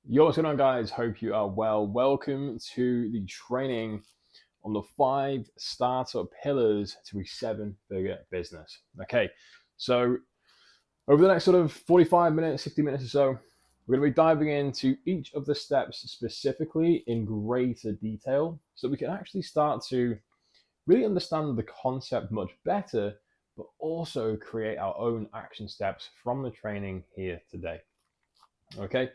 Yo, what's going on, guys? Hope you are well. Welcome to the training on the 5 startup pillars to a 7-figure business. Okay, so over the next sort of 45 minutes, 60 minutes or so, we're going to be diving into each of the steps specifically in greater detail so that we can actually start to really understand the concept much better, but also create our own action steps from the training here today. Okay.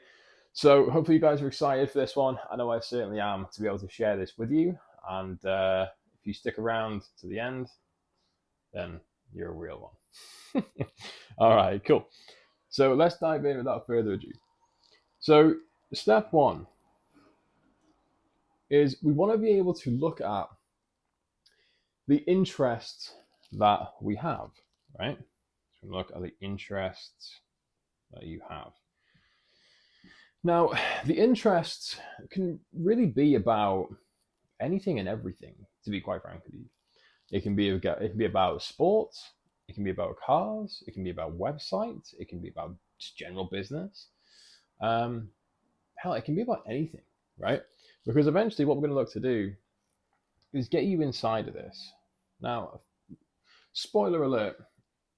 So hopefully you guys are excited for this one. I know I certainly am to be able to share this with you. And if you stick around to the end, then you're a real one. All right, cool. So let's dive in without further ado. So step one is we want to be able to look at the interests that we have, right? So look at the interests that you have. Now, the interests can really be about anything and everything, to be quite frank with you. It can be about sports, it can be about cars, it can be about websites, it can be about just general business. Hell, it can be about anything, right? Because eventually what we're going to look to do is get you inside of this. Now, spoiler alert,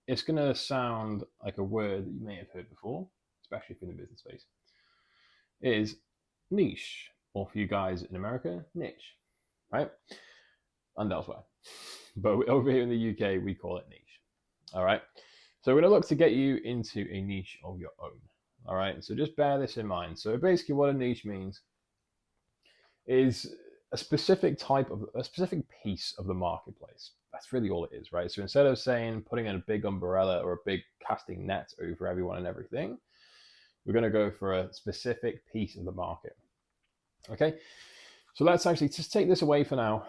it's going to sound like a word that you may have heard before, especially if you're in the business space. It is niche, or for you guys in America, niche, right? And elsewhere. But over here in the UK, we call it niche. All right. So we're going to look to get you into a niche of your own. All right. So just bear this in mind. So basically, what a niche means is a specific piece of the marketplace. That's really all it is, right? So instead of saying putting in a big umbrella or a big casting net over everyone and everything, we're going to go for a specific piece of the market. Okay. So let's actually just take this away for now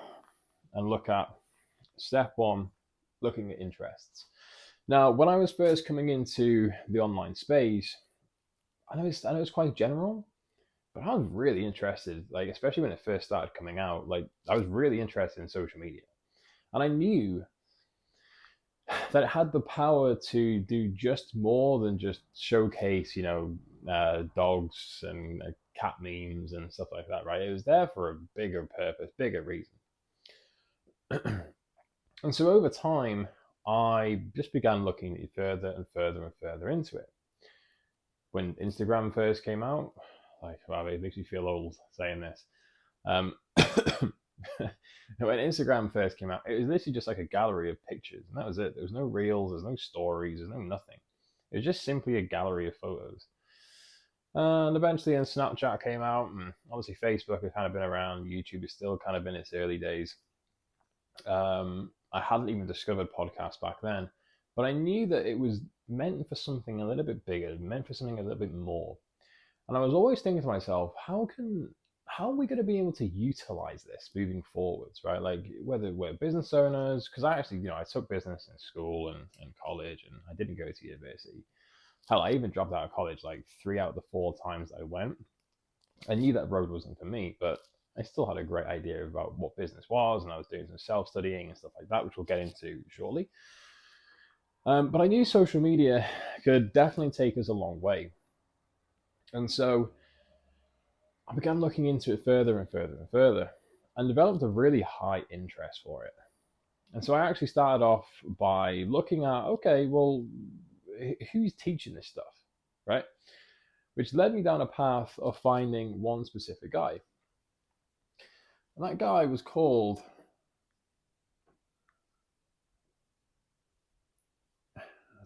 and look at step one, looking at interests. Now, when I was first coming into the online space, I know it's quite general, but I was really interested, like especially when it first started coming out, like I was really interested in social media. And I knew that it had the power to do just more than just showcase, dogs and cat memes and stuff like that, right? It was there for a bigger purpose, bigger reason. And so over time, I just began looking further and further and further into it. When Instagram first came out, like, wow, it makes me feel old saying this. When Instagram first came out, it was literally just like a gallery of pictures, and that was it. There was no reels, there's no stories, there's no nothing. It was just simply a gallery of photos. And eventually, then Snapchat came out, and obviously Facebook had kind of been around. YouTube is still kind of in its early days. I hadn't even discovered podcasts back then, but I knew that it was meant for something a little bit bigger, meant for something a little bit more. And I was always thinking to myself, how are we going to be able to utilize this moving forwards, right? Like whether we're business owners, because I actually, I took business in school and college, and I didn't go to university. Hell, I even dropped out of college like 3 out of the 4 times that I went. I knew that road wasn't for me, but I still had a great idea about what business was, and I was doing some self-studying and stuff like that, which we'll get into shortly. But I knew social media could definitely take us a long way. And so I began looking into it further and further and further and developed a really high interest for it. And so I actually started off by looking at, okay, well, who's teaching this stuff, right? Which led me down a path of finding one specific guy. And that guy was called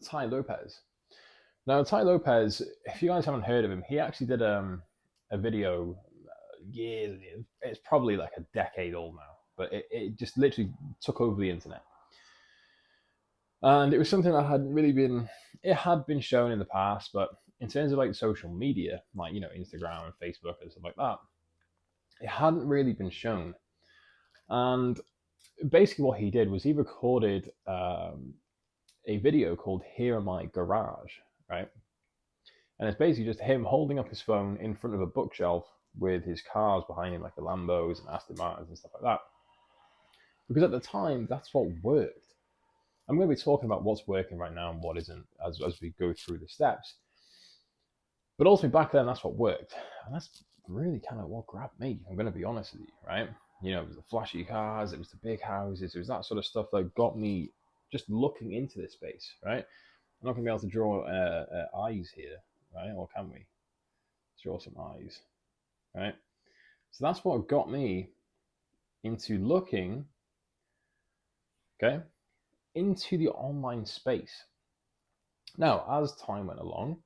Tai Lopez. Now, Tai Lopez, if you guys haven't heard of him, he actually did a video years. It's probably like a decade old now, but it just literally took over the internet. And it was something that hadn't really been, it had been shown in the past, but in terms of like social media, like, Instagram and Facebook and stuff like that, it hadn't really been shown. And basically what he did was he recorded a video called Here in My Garage, right? And it's basically just him holding up his phone in front of a bookshelf with his cars behind him, like the Lambos and Aston Martins and stuff like that. Because at the time, that's what worked. I'm going to be talking about what's working right now and what isn't as we go through the steps. But ultimately back then, that's what worked. And that's really kind of what grabbed me. I'm going to be honest with you, right? You know, it was the flashy cars, it was the big houses, it was that sort of stuff that got me just looking into this space, right? I'm not going to be able to draw eyes here, right? Or can we? Let's draw some eyes, right? So that's what got me into looking, okay, into the online space. Now, as time went along,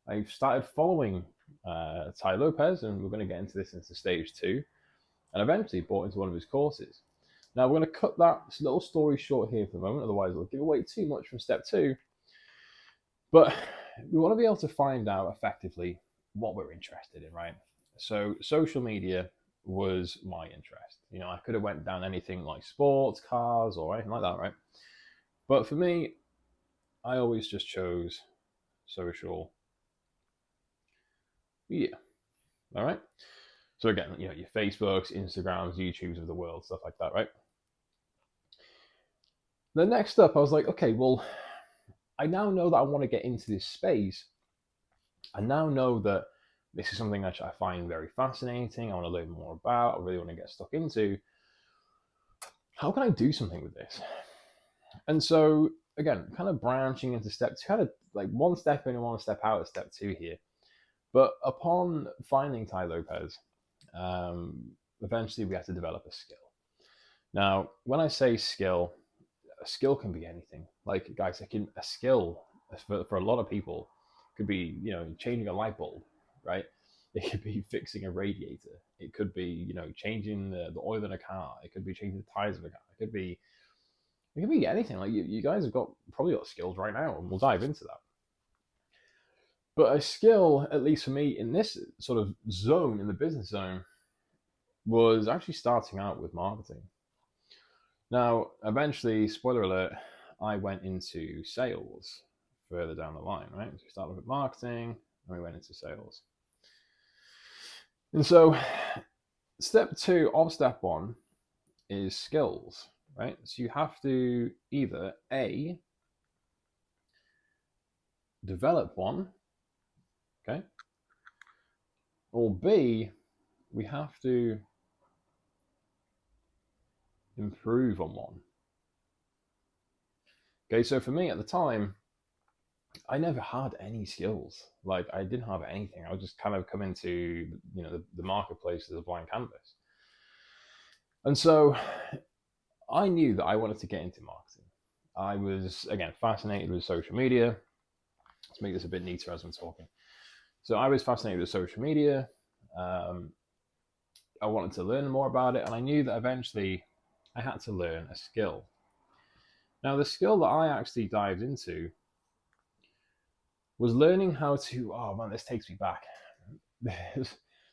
I started following Tai Lopez, and we're going to get into this into stage 2, and eventually bought into one of his courses. Now, we're going to cut that little story short here for the moment, otherwise it'll give away too much from step 2. But we want to be able to find out effectively what we're interested in, right? So social media was my interest. You know, I could have went down anything like sports, cars, or anything like that, right? But for me, I always just chose social media. All right. So again, you know, your Facebooks, Instagrams, YouTubes of the world, stuff like that, right? The next up, I was like, okay, well, I now know that I want to get into this space. I now know that this is something that I find very fascinating. I want to learn more about. I really want to get stuck into. How can I do something with this? And so, again, kind of branching into step 2, kind of like one step in and one step out of step 2 here. But upon finding Tai Lopez, eventually we had to develop a skill. Now, when I say skill, a skill can be anything. Like, guys, a skill for a lot of people could be, you know, changing a light bulb, right? It could be fixing a radiator. It could be, you know, changing the oil in a car. It could be changing the tires of a car. It could be anything. Like you guys have probably got skills right now, and we'll dive into that. But a skill, at least for me, in this sort of zone, in the business zone, was actually starting out with marketing. Now, eventually, spoiler alert, I went into sales further down the line, right? So we started with marketing, and we went into sales. And so, step 2 of step 1 is skills, right? So you have to either A, develop one, okay? Or B, we have to improve on one. Okay, so for me at the time, I never had any skills. Like I didn't have anything. I would just kind of come into, you know, the marketplace as a blank canvas. And so I knew that I wanted to get into marketing. I was, again, fascinated with social media. Let's make this a bit neater as I'm talking. So I was fascinated with social media. I wanted to learn more about it, and I knew that eventually I had to learn a skill. Now, the skill that I actually dived into was learning how to, oh man, this takes me back.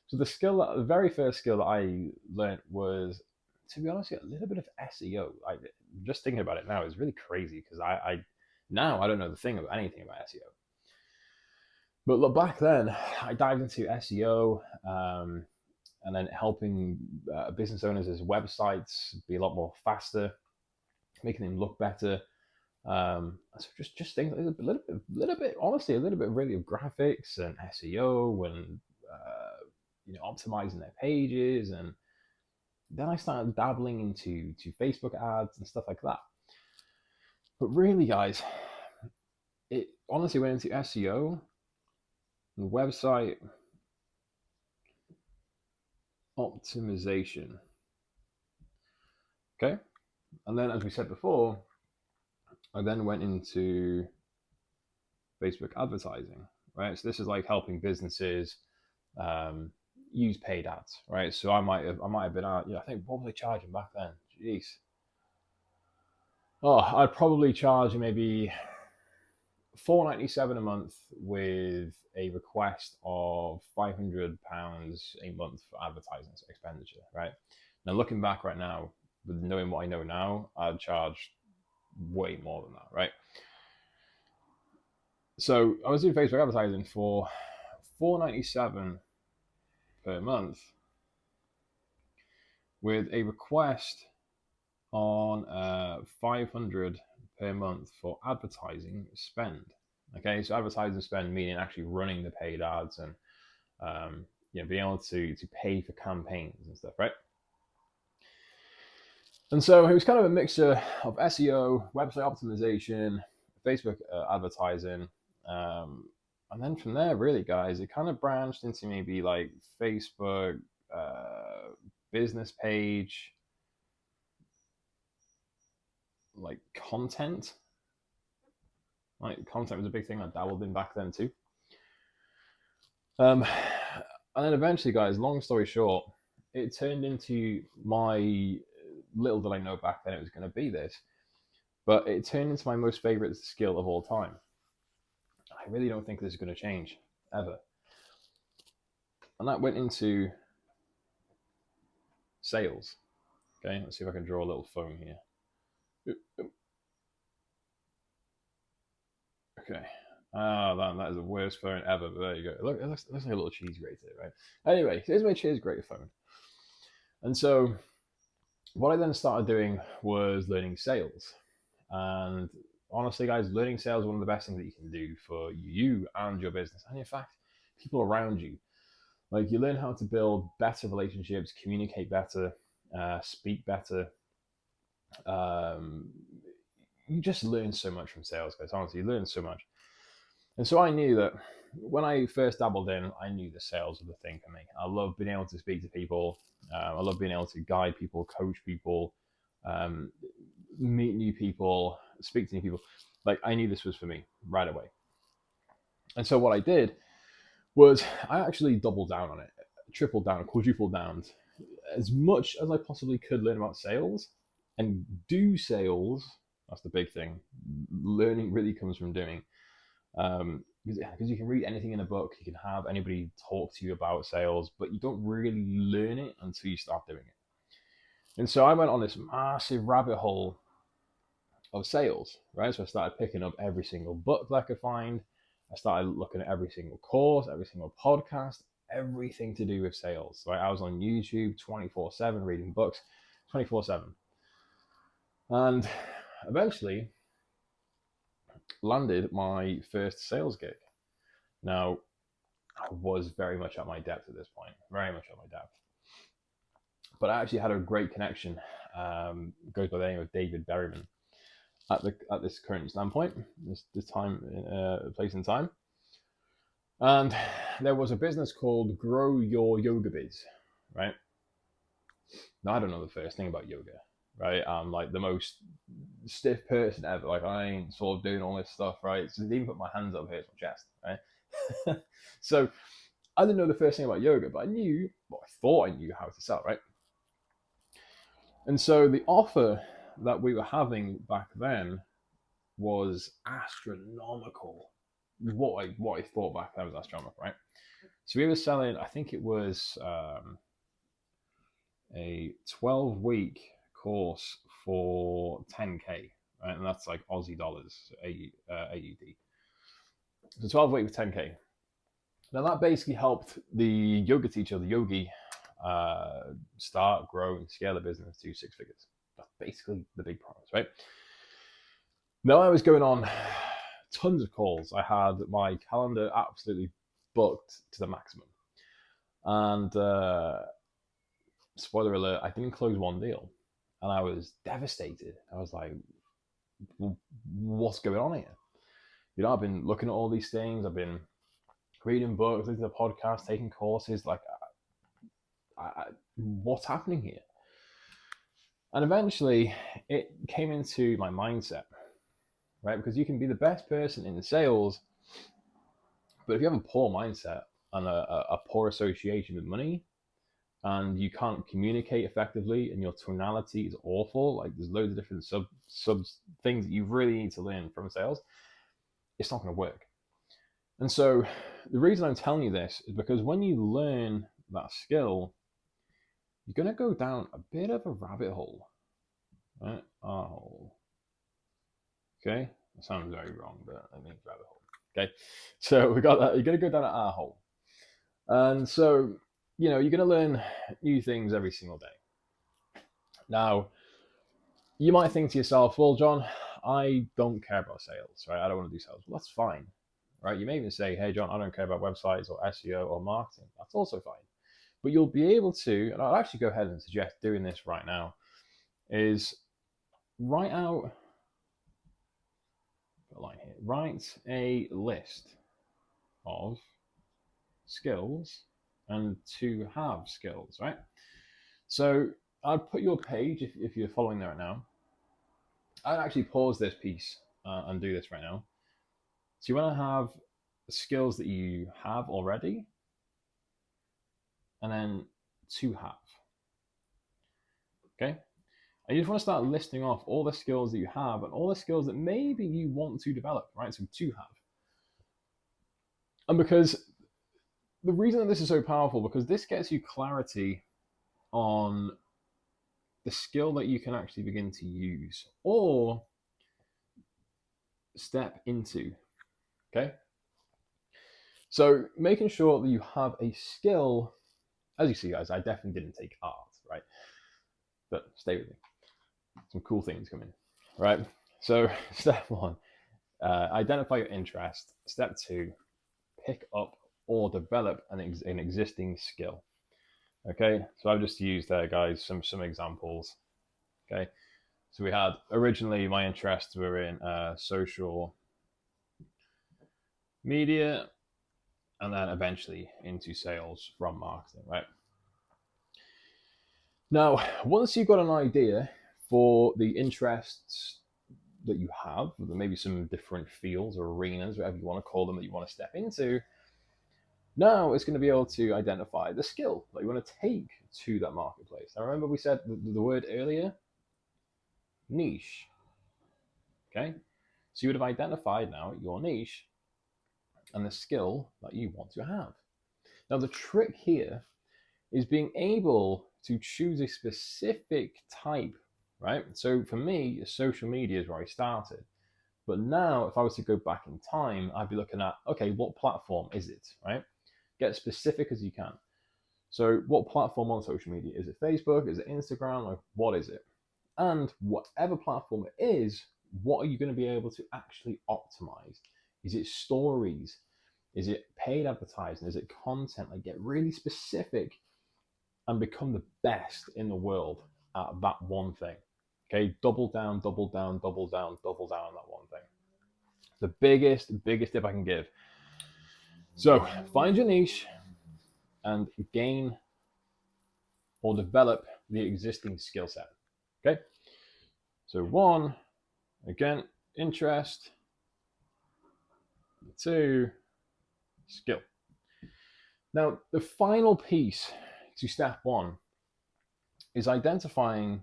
So the very first skill that I learned was, to be honest, a little bit of SEO. Just thinking about it now is really crazy because I now I don't know the thing about anything about SEO. But look, back then I dived into SEO, and then helping business owners' websites be a lot more faster, making them look better. So just things like a little bit, honestly, a little bit really of graphics and SEO and you know, optimizing their pages. And then I started dabbling into Facebook ads and stuff like that. But really, guys, it honestly went into SEO and website optimization. Okay, and then as we said before, I then went into Facebook advertising, right? So this is like helping businesses use paid ads, right? So I might have been out, I think, what was I charging back then? Jeez. Oh, I'd probably charge maybe $4.97 a month with a request of £500 a month for advertising expenditure, right? Now looking back right now, with knowing what I know now, I'd charge way more than that, right? So I was doing Facebook advertising for $4.97 per month with a request on $500 per month for advertising spend. Okay, so advertising spend meaning actually running the paid ads and being able to pay for campaigns and stuff, right? And so it was kind of a mixture of SEO, website optimization, Facebook advertising, and then from there, really, guys, it kind of branched into maybe like Facebook, business page, like content. Like content was a big thing I dabbled in back then too. And then eventually, guys, long story short, it turned into my little did I know back then it was going to be this, but it turned into my most favorite skill of all time. I really don't think this is going to change ever. And that went into sales. Okay, let's see if I can draw a little phone here. Okay. That is the worst phone ever, but there you go. Look, it looks like a little cheese grater, right? Anyway, here's my cheese grater phone. And so what I then started doing was learning sales. And honestly, guys, learning sales is one of the best things that you can do for you and your business. And in fact, people around you. Like you learn how to build better relationships, communicate better, speak better. You just learn so much from sales, guys. Honestly, you learn so much. And so I knew that when I first dabbled in, I knew the sales were the thing for me. I love being able to speak to people. I love being able to guide people, coach people, meet new people, speak to new people. Like I knew this was for me right away. And so what I did was I actually doubled down on it, tripled down, quadrupled down, as much as I possibly could learn about sales and do sales. That's the big thing. Learning really comes from doing. Because you can read anything in a book, you can have anybody talk to you about sales, but you don't really learn it until you start doing it. And so I went on this massive rabbit hole of sales, right? So I started picking up every single book that I could find. I started looking at every single course, every single podcast, everything to do with sales. Right? I was on YouTube 24/7 reading books 24/7. And eventually landed my first sales gig. Now, I was very much at my depth at this point, very much at my depth. But I actually had a great connection, goes by the name of David Berryman, at this current standpoint, this time, place and time. And there was a business called Grow Your Yoga Biz, right? Now, I don't know the first thing about yoga, right? I'm like the most stiff person ever. Like I ain't sort of doing all this stuff, right? So even put my hands up here to my chest, right? So I didn't know the first thing about yoga, but I knew, well, I thought I knew how to sell, right? And so the offer that we were having back then was astronomical. What I thought back then was astronomical, right? So we were selling, I think it was a 12-week course for 10K, right? And that's like Aussie dollars, AUD. So 12-week with 10K. Now that basically helped the yoga teacher, the yogi, start, grow, and scale a business to 6 figures. That's basically the big promise, right? Now I was going on tons of calls. I had my calendar absolutely booked to the maximum. And spoiler alert, I didn't close one deal. And I was devastated. I was like, what's going on here? You know, I've been looking at all these things. I've been reading books, listening to podcasts, taking courses. Like, what's happening here? And eventually it came into my mindset, right? Because you can be the best person in sales, but if you have a poor mindset and a poor association with money, and you can't communicate effectively, and your tonality is awful, like there's loads of different sub things that you really need to learn from sales, it's not going to work. And so the reason I'm telling you this is because when you learn that skill, you're going to go down a bit of a rabbit hole, right? Okay, that sounds very wrong, but I mean rabbit hole. Okay, so we got that. You're going to go down a hole, and so you're going to learn new things every single day. Now, you might think to yourself, well, John, I don't care about sales, right? I don't want to do sales. Well, that's fine. right? You may even say, hey, John, I don't care about websites or SEO or marketing. That's also fine. But you'll be able to, and I'll actually go ahead and suggest doing this right now, is write out a line here. Write a list of skills and to have skills, right? So I'd put your page, if you're following there right now, I'd actually pause this piece and do this right now. So you want to have the skills that you have already, and then to have. Okay? And you just want to start listing off all the skills that you have and all the skills that maybe you want to develop, right? So to have. And because the reason that this is so powerful, because this gets you clarity on the skill that you can actually begin to use or step into. Okay? So making sure that you have a skill, as you see, guys, I definitely didn't take art, right? But stay with me. Some cool things coming, right? So step one, identify your interest. Step two, pick up or develop an existing skill. Okay, so I've just used there, guys, some examples. Okay, so we had originally my interests were in social media, and then eventually into sales from marketing, right? Now, once you've got an idea for the interests that you have, maybe some different fields or arenas, whatever you want to call them, that you want to step into, now it's going to be able to identify the skill that you want to take to that marketplace. Now, remember we said the word earlier, niche. Okay, so you would have identified now your niche and the skill that you want to have. Now, the trick here is being able to choose a specific type, right? So for me, social media is where I started. But now, if I was to go back in time, I'd be looking at, okay, what platform is it, right? Get as specific as you can. So what platform on social media? Is it Facebook? Is it Instagram? Like, what is it? And whatever platform it is, what are you going to be able to actually optimize? Is it stories? Is it paid advertising? Is it content? Like, get really specific and become the best in the world at that one thing. Okay, double down, double down, double down, double down on that one thing. The biggest tip I can give. So find your niche and gain or develop the existing skill set. Okay, so one, again, interest. Two, skill. Now, the final piece to step one is identifying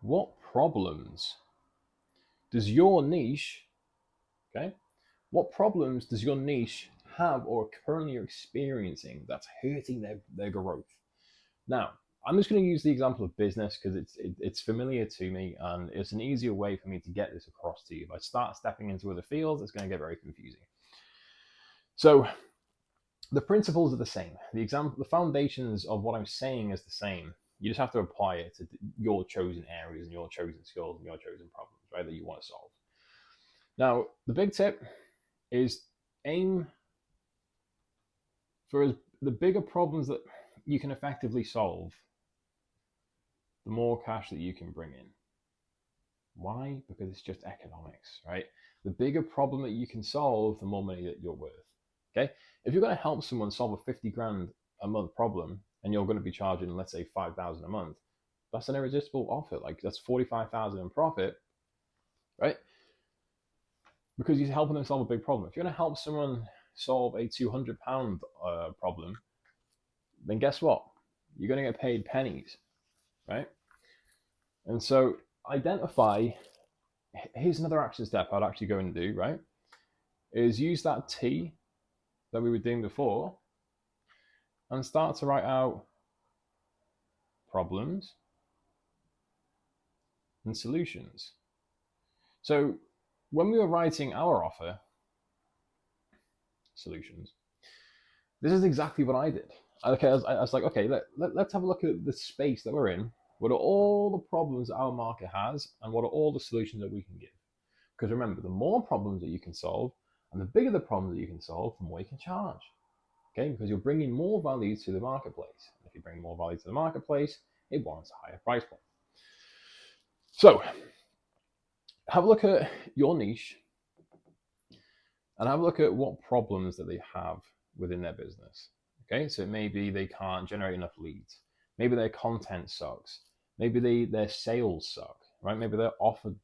what problems does your niche, okay, what problems does your niche have or currently are experiencing that's hurting their growth? Now, I'm just going to use the example of business because it's familiar to me and it's an easier way for me to get this across to you. If I start stepping into other fields, it's going to get very confusing. So the principles are the same. The foundations of what I'm saying is the same. You just have to apply it to your chosen areas and your chosen skills and your chosen problems, right, that you want to solve. Now, the big tip is aim for the bigger problems that you can effectively solve, the more cash that you can bring in. Why? Because it's just economics, right? The bigger problem that you can solve, the more money that you're worth. Okay? If you're going to help someone solve a 50 grand a month problem and you're going to be charging, let's say, 5,000 a month, that's an irresistible offer. Like, that's 45,000 in profit, right? Because you're helping them solve a big problem. If you're going to help someone solve a 200 pound problem, then guess what? You're going to get paid pennies, right? And so identify, here's another action step I'd actually go and do, right? Is use that T that we were doing before and start to write out problems and solutions. So when we were writing our offer solutions, this is exactly what I did. Okay, I was like, okay, let's have a look at the space that we're in. What are all the problems that our market has, and what are all the solutions that we can give? Because remember, the more problems that you can solve and the bigger the problems that you can solve, the more you can charge. Okay, because you're bringing more value to the marketplace. If you bring more value to the marketplace, it warrants a higher price point. So have a look at your niche and have a look at what problems that they have within their business. Okay, so maybe they can't generate enough leads. Maybe their content sucks. Maybe their sales suck, right? Maybe their offer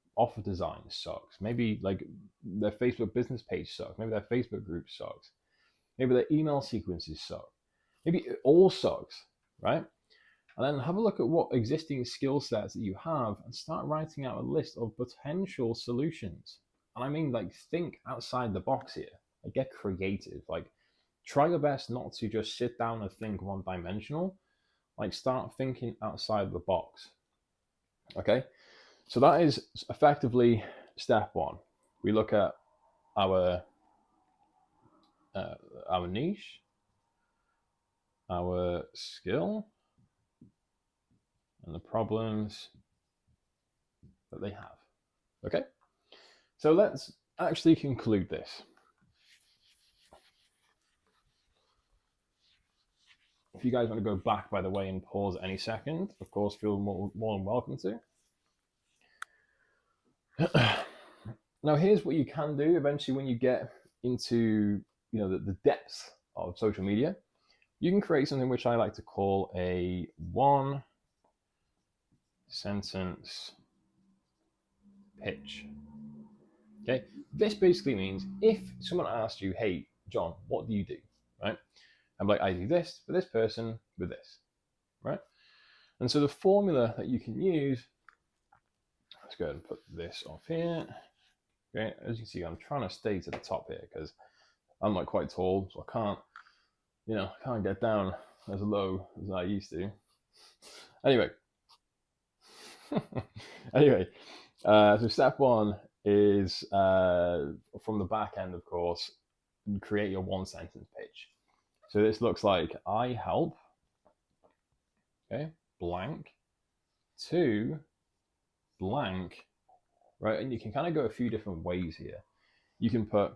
design sucks. Maybe like their Facebook business page sucks. Maybe their Facebook group sucks. Maybe their email sequences suck. Maybe it all sucks, right? And then have a look at what existing skill sets that you have and start writing out a list of potential solutions. And I mean, like, think outside the box here. Like, get creative. Like, try your best not to just sit down and think one dimensional. Like, start thinking outside the box. Okay? So that is effectively step one. We look at our niche, our skill, and the problems that they have. Okay? So let's actually conclude this. If you guys want to go back, by the way, and pause at any second, of course, feel more than welcome to. Now, here's what you can do eventually when you get into the depths of social media. You can create something which I like to call a one sentence pitch. Okay, this basically means if someone asks you, hey, John, what do you do? Right? I'm like, I do this for this person with this, right? And so the formula that you can use, let's go ahead and put this off here. Okay, as you can see, I'm trying to stay to the top here because I'm like quite tall, so I can't get down as low as I used to. Anyway, so step one is from the back end, of course, create your one sentence pitch. So this looks like I help, okay, blank, to blank, right? And you can kind of go a few different ways here. You can put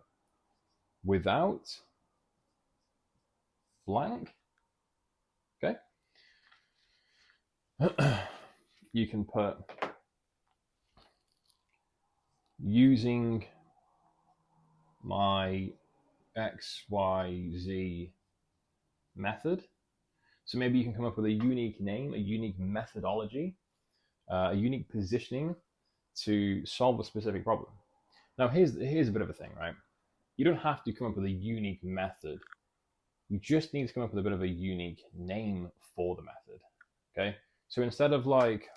without blank, okay? You can put using my XYZ method. So maybe you can come up with a unique name, a unique methodology, a unique positioning to solve a specific problem. Now, here's a bit of a thing, right? You don't have to come up with a unique method. You just need to come up with a bit of a unique name for the method, okay? So instead of like,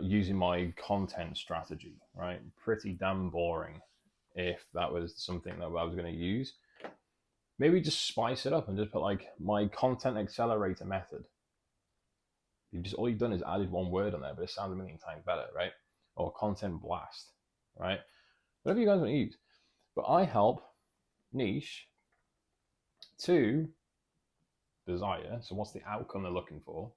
using my content strategy, right? Pretty damn boring if that was something that I was going to use. Maybe just spice it up and just put like my content accelerator method. All you've done is added one word on there, but it sounds a million times better, right? Or content blast, right? Whatever you guys want to use. But I help niche to desire. So what's the outcome they're looking for?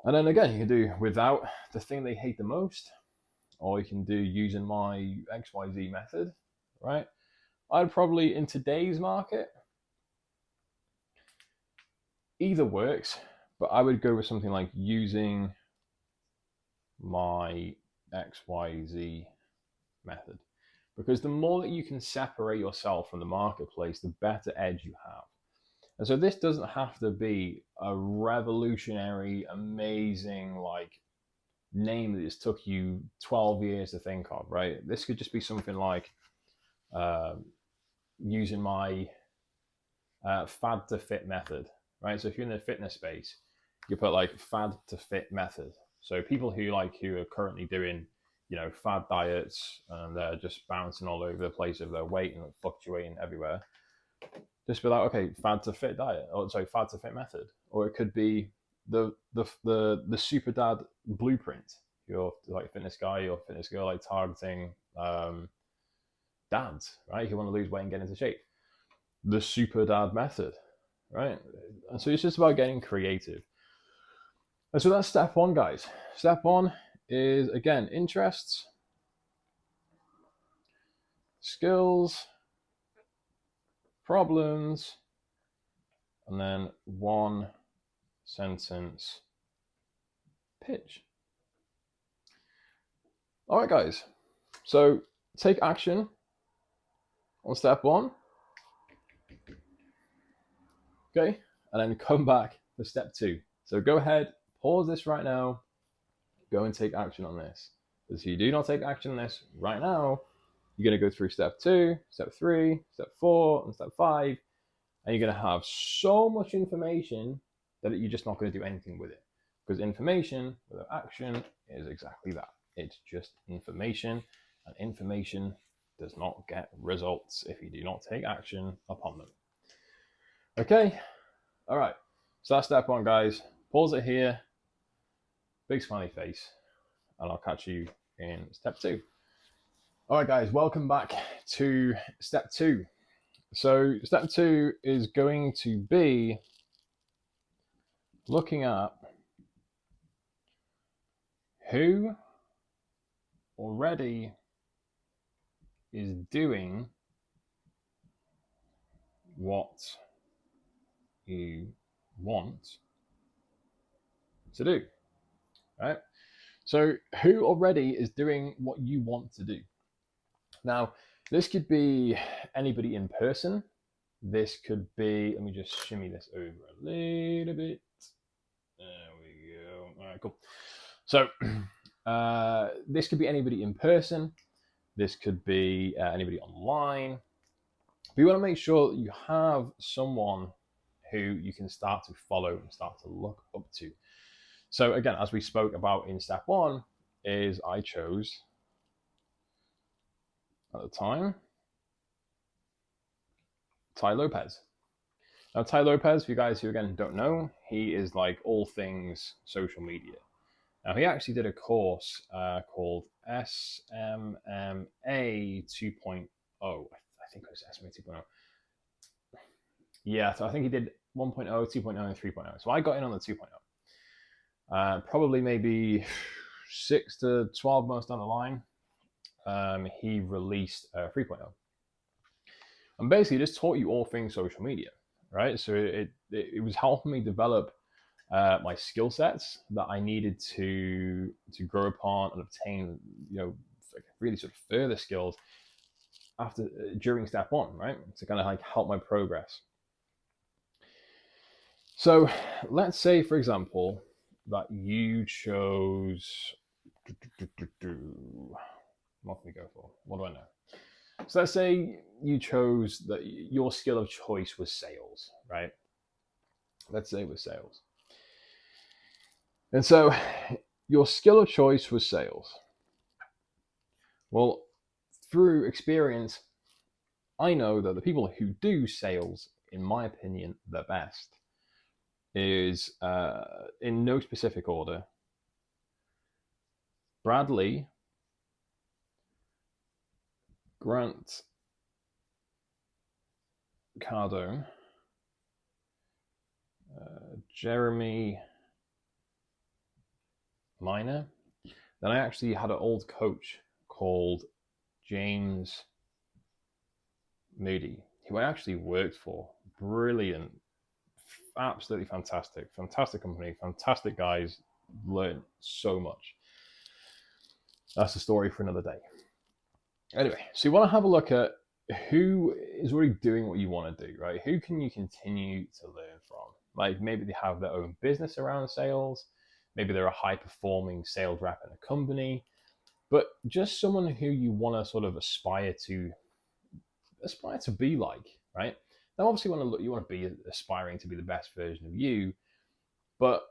And then again, you can do without the thing they hate the most, or you can do using my XYZ method, right? I'd probably, in today's market, either works, but I would go with something like using my XYZ method. Because the more that you can separate yourself from the marketplace, the better edge you have. And so this doesn't have to be a revolutionary, amazing, like, name that just took you 12 years to think of, right? This could just be something like using my fad to fit method, right? So if you're in the fitness space, you put like fad to fit method. So people who are currently doing, fad diets and they're just bouncing all over the place of their weight and fluctuating everywhere, just be like, okay, fad to fit diet, fad to fit method. Or it could be the super dad blueprint. You're like a fitness guy or fitness girl, like targeting dads, right? Who want to lose weight and get into shape. The super dad method, right? And so it's just about getting creative. And so that's step one, guys. Step one is, again, interests, skills, problems, and then 1 sentence pitch. All right, guys. So take action on step 1. Okay, and then come back for step 2. So go ahead, pause this right now, go and take action on this. Because if you do not take action on this right now, you're going to go through step 2, step 3, step 4, and step 5, and you're going to have so much information that you're just not going to do anything with it. Because information without action is exactly that. It's just information, and information does not get results if you do not take action upon them. Okay, all right, so that's step 1, guys. Pause it here, big smiley face, and I'll catch you in step 2. All right, guys, welcome back to step 2. So step 2 is going to be looking at who already is doing what you want to do, right? So who already is doing what you want to do? Now, this could be anybody in person. This could be, let me just shimmy this over a little bit. There we go. All right, cool. So this could be anybody in person. This could be anybody online. But you want to make sure that you have someone who you can start to follow and start to look up to. So again, as we spoke about in step 1, is I chose at the time Tai Lopez. Now, Tai Lopez, for you guys who again don't know, he is like all things social media. Now, he actually did a course called SMMA 2.0. I think it was SMA 2.0. Yeah, so I think he did 1.0, 2.0, and 3.0. So I got in on the 2.0. Probably maybe 6 to 12 months down the line, he released 3.0. And basically just taught you all things social media, right? So it was helping me develop my skill sets that I needed to grow upon and obtain, really sort of further skills during step 1, right? To kind of like help my progress. So let's say, for example, that you chose, what can we go for? What do I know? So let's say you chose that your skill of choice was sales, right? Let's say it was sales. And so your skill of choice was sales. Well, through experience, I know that the people who do sales, in my opinion, the best is, in no specific order, Bradley, Grant Cardone, Jeremy Minor. Then I actually had an old coach called James Moody, who I actually worked for. Brilliant, absolutely fantastic company, fantastic guys. Learned so much. That's a story for another day. Anyway, so you want to have a look at who is already doing what you want to do, right? Who can you continue to learn from? Like maybe they have their own business around sales. Maybe they're a high performing sales rep in a company, but just someone who you want to sort of aspire to be like, right? Now, obviously, you want to be aspiring to be the best version of you, but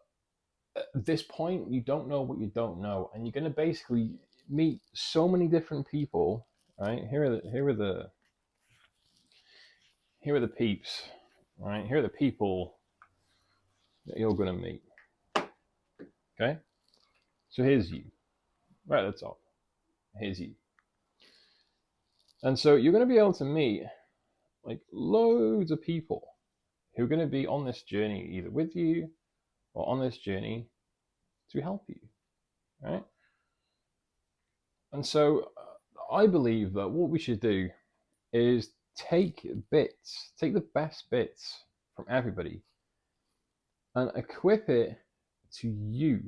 at this point, you don't know what you don't know, and you're going to basically meet so many different people, right? Here are the peeps, right? Here are the people that you're going to meet. Okay, so here's you, right at the top. Here's you, and so you're going to be able to meet like loads of people who are going to be on this journey either with you or on this journey to help you, right? And so I believe that what we should do is take the best bits from everybody and equip it to you,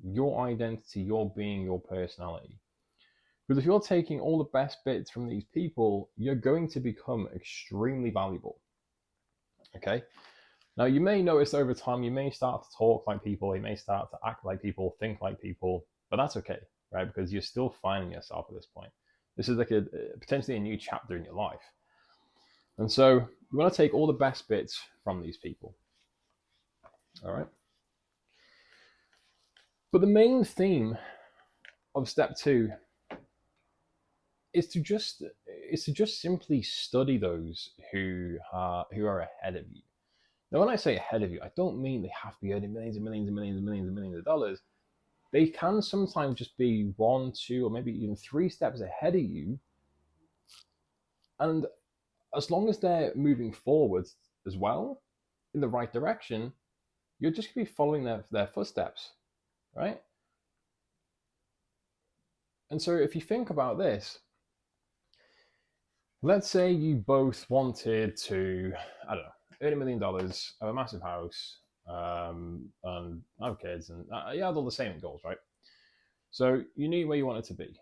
your identity, your being, your personality. Because if you're taking all the best bits from these people, you're going to become extremely valuable. Okay? Now, you may notice over time, you may start to talk like people, you may start to act like people, think like people, but that's okay, right? Because you're still finding yourself at this point. This is like potentially a new chapter in your life. And so you want to take all the best bits from these people. All right. But the main theme of step 2 is to just simply study those who are ahead of you. Now, when I say ahead of you, I don't mean they have to be earning millions and millions and millions and millions and millions of dollars. They can sometimes just be 1, 2, or maybe even 3 steps ahead of you. And as long as they're moving forward as well in the right direction, you're just going to be following their footsteps, right? And so if you think about this, let's say you both wanted to, I don't know, earn $1 million, have a massive house, and have kids, and you had all the same goals, right? So you knew where you wanted to be.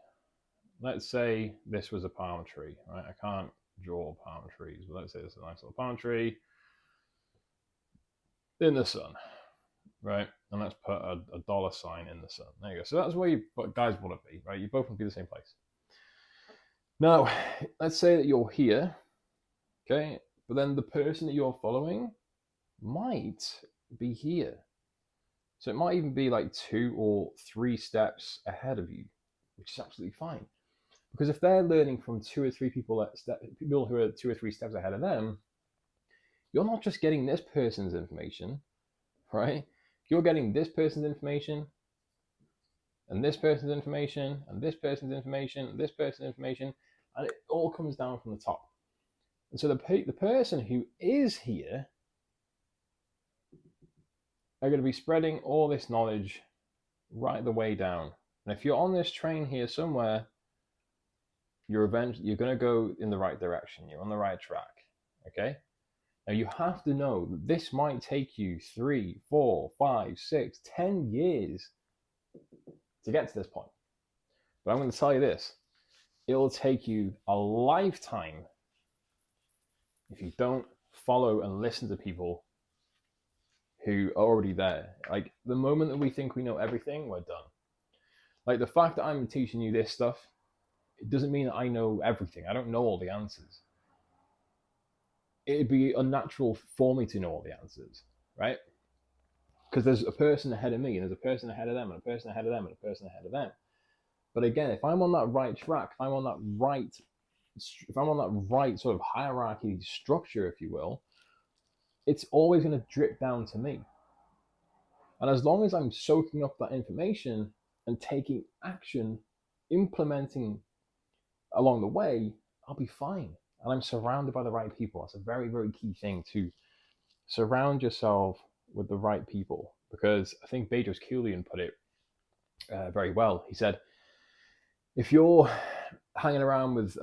Let's say this was a palm tree, right? I can't draw palm trees, but let's say this is a nice little palm tree in the sun, right? And let's put a dollar sign in the sun. There you go. So that's where you guys want to be, right? You both want to be the same place. Now, let's say that you're here, okay? But then the person that you're following might be here. So it might even be like 2 or 3 steps ahead of you, which is absolutely fine. Because if they're learning from 2 or 3 people who are 2 or 3 steps ahead of them, you're not just getting this person's information, right? You're getting this person's information, and this person's information, and this person's information, and this person's information, and it all comes down from the top. And so the person who is here are going to be spreading all this knowledge right the way down. And if you're on this train here somewhere, you're going to go in the right direction. You're on the right track. Okay? Now you have to know that this might take you 3, 4, 5, 6, 10 years to get to this point. But I'm going to tell you this. It will take you a lifetime if you don't follow and listen to people who are already there. Like the moment that we think we know everything, we're done. Like the fact that I'm teaching you this stuff, it doesn't mean that I know everything. I don't know all the answers. It'd be unnatural for me to know all the answers, right? Because there's a person ahead of me, and there's a person ahead of them, and a person ahead of them, and a person ahead of them. But again, if I'm on that right track, if I'm on that right sort of hierarchy structure, if you will, it's always going to drip down to me. And as long as I'm soaking up that information and taking action, implementing along the way, I'll be fine. And I'm surrounded by the right people. That's a very, very key thing, to surround yourself with the right people. Because I think Bedros Keuilian put it very well. He said, if you're hanging around with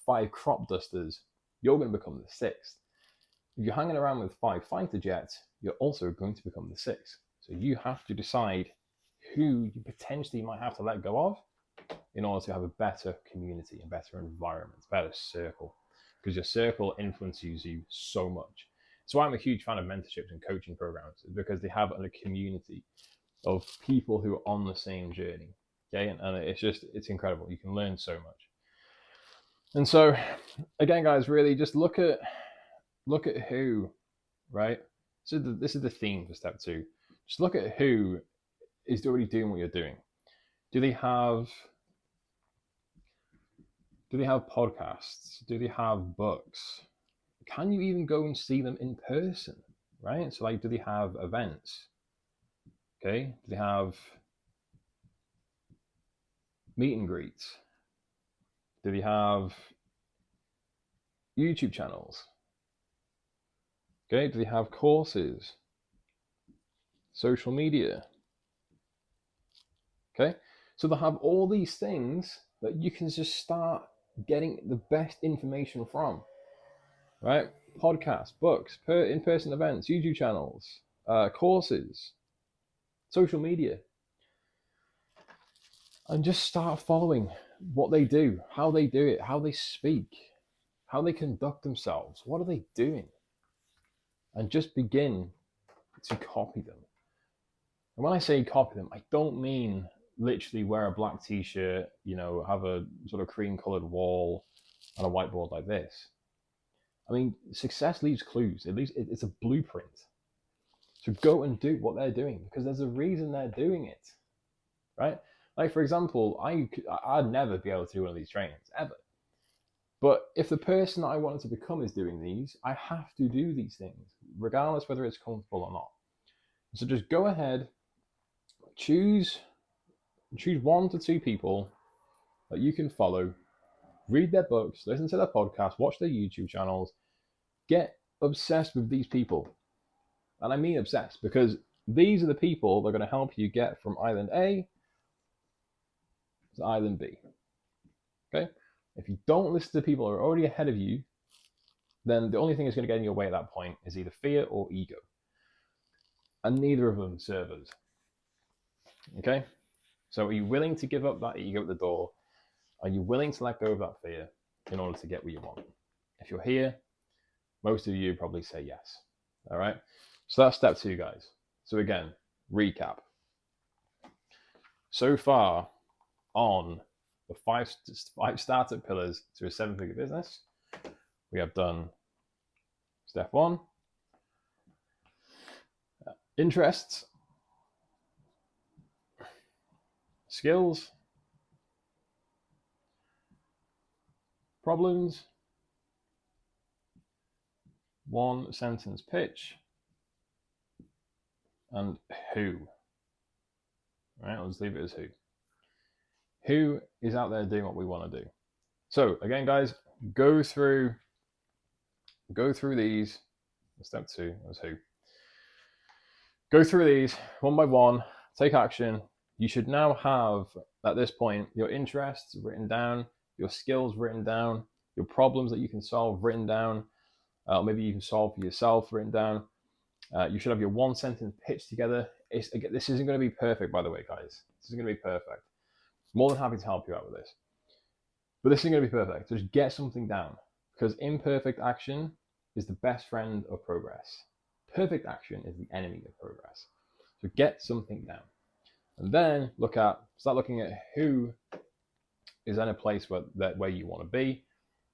5 crop dusters, you're going to become the 6th. If you're hanging around with 5 fighter jets, you're also going to become the 6th. So you have to decide who you potentially might have to let go of in order to have a better community, a better environment, a better circle. Because your circle influences you so much. So I'm a huge fan of mentorships and coaching programs, because they have a community of people who are on the same journey. Okay, and it's incredible. You can learn so much. And so, again, guys, really just look at who, right? So this is the theme for step 2. Just look at who is already doing what you're doing. Do they have podcasts? Do they have books? Can you even go and see them in person, right? So like, do they have events? Okay, do they have meet and greets? Do they have YouTube channels? Okay, do they have courses? Social media? Okay, So they'll have all these things that you can just start getting the best information from, right? Podcasts, books, in-person events, YouTube channels, courses, social media, and just start following what they do, how they do it, how they speak, how they conduct themselves, what are they doing, and just begin to copy them. And when I say copy them, I don't mean literally wear a black t-shirt, have a sort of cream colored wall and a whiteboard like this. I mean, success leaves clues. At least it's a blueprint. So go and do what they're doing, because there's a reason they're doing it, right? Like, for example, I'd never be able to do one of these trainings, ever. But if the person that I wanted to become is doing these, I have to do these things, regardless whether it's comfortable or not. So just go ahead, choose 1 to 2 people that you can follow, read their books, listen to their podcasts, watch their YouTube channels, get obsessed with these people. And I mean obsessed, because these are the people that are going to help you get from island A to island B. Okay? If you don't listen to people who are already ahead of you, then the only thing that's going to get in your way at that point is either fear or ego. And neither of them serve us. Okay? So are you willing to give up that ego at the door? Are you willing to let go of that fear in order to get what you want? If you're here, most of you probably say yes. All right? So that's step 2, guys. So again, recap. So far on the 5 startup pillars to a 7-figure business, we have done step 1, interests, skills, problems, 1-sentence pitch, and who. All right, let's leave it as who. Who is out there doing what we want to do? So again, guys, go through these. Step 2 was who. Go through these one by one, take action. You should now have, at this point, your interests written down, your skills written down, your problems that you can solve written down, maybe you can solve for yourself written down. You should have your 1-sentence pitch together. This isn't going to be perfect, by the way, guys. This isn't going to be perfect. More than happy to help you out with this. But this isn't going to be perfect. So just get something down, because imperfect action is the best friend of progress. Perfect action is the enemy of progress. So get something down. And then start looking at who is in a place where you want to be.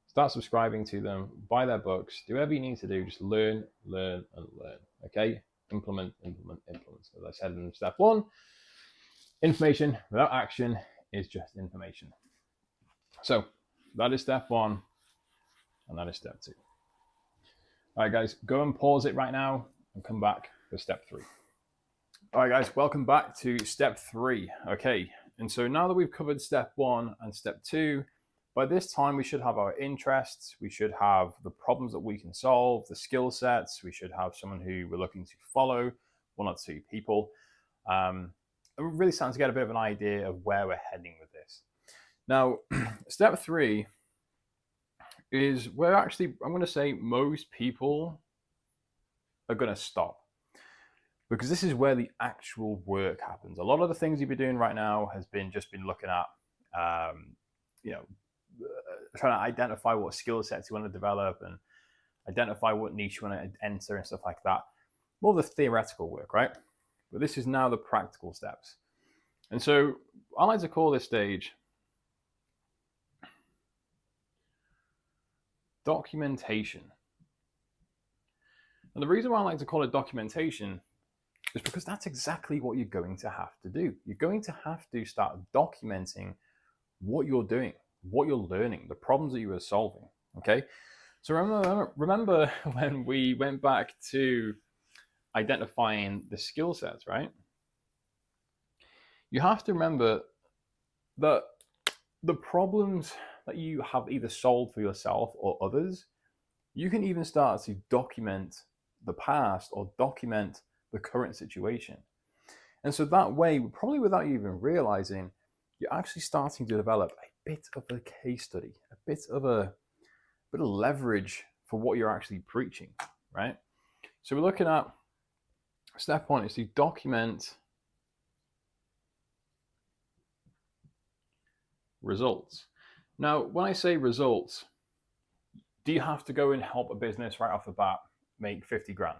Start subscribing to them, buy their books, do whatever you need to do. Just learn, and learn. Okay? Implement. As I said in step 1, information without action is just information. So that is step 1, and that is step 2. All right, guys, go and pause it right now and come back for step 3. All right, guys, welcome back to step 3. Okay, and so now that we've covered step 1 and step 2, by this time we should have our interests, we should have the problems that we can solve, the skill sets, we should have someone who we're looking to follow, 1 or 2 people. And we're really starting to get a bit of an idea of where we're heading with this. Now, step 3 is where actually, I'm going to say most people are going to stop, because this is where the actual work happens. A lot of the things you've been doing right now has been looking at, trying to identify what skill sets you want to develop and identify what niche you want to enter and stuff like that. More the theoretical work, right? But this is now the practical steps. And so I like to call this stage documentation. And the reason why I like to call it documentation is because that's exactly what you're going to have to do. You're going to have to start documenting what you're doing, what you're learning, the problems that you are solving, okay? So remember when we went back to identifying the skill sets, right? You have to remember that the problems that you have either solved for yourself or others, you can even start to document the past or document the current situation. And so that way, probably without you even realizing, you're actually starting to develop a bit of a case study, a bit of leverage for what you're actually preaching, right? So we're looking at step one is to document results. Now, when I say results, do you have to go and help a business right off the bat make 50 grand?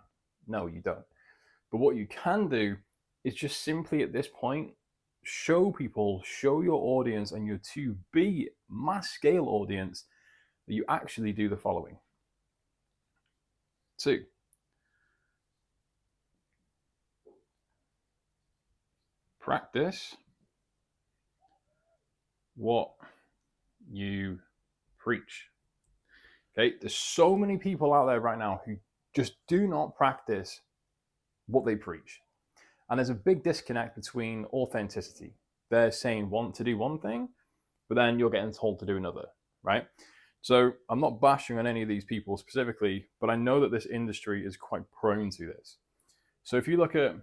No, you don't. But what you can do is just simply at this point, show people, show your audience and your to be mass scale audience that you actually do the following. 2, practice what you preach. Okay, there's so many people out there right now who just do not practice what they preach. And there's a big disconnect between authenticity. They're saying want to do one thing, but then you're getting told to do another, right? So I'm not bashing on any of these people specifically, but I know that this industry is quite prone to this. So if you look at,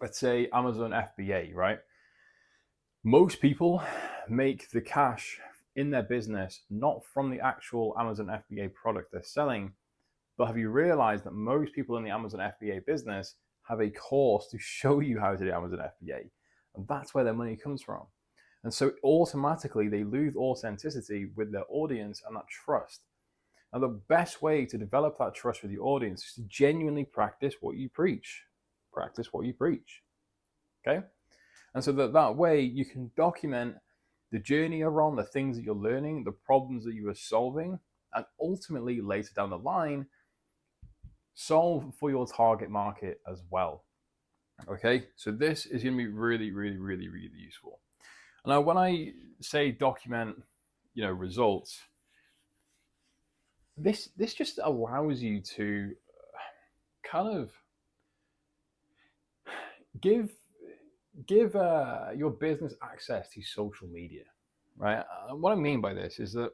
let's say, Amazon FBA, right? Most people make the cash in their business not from the actual Amazon FBA product they're selling, but have you realized that most people in the Amazon FBA business have a course to show you how to do Amazon FBA? And that's where their money comes from. And so automatically they lose authenticity with their audience and that trust. And the best way to develop that trust with your audience is to genuinely practice what you preach. Practice what you preach. Okay? And so that way you can document the journey you're on, the things that you're learning, the problems that you are solving, and ultimately later down the line, solve for your target market as well. Okay, so this is going to be really, really, really, really useful. Now, when I say document, results, this just allows you to kind of give your business access to social media, right? What I mean by this is that,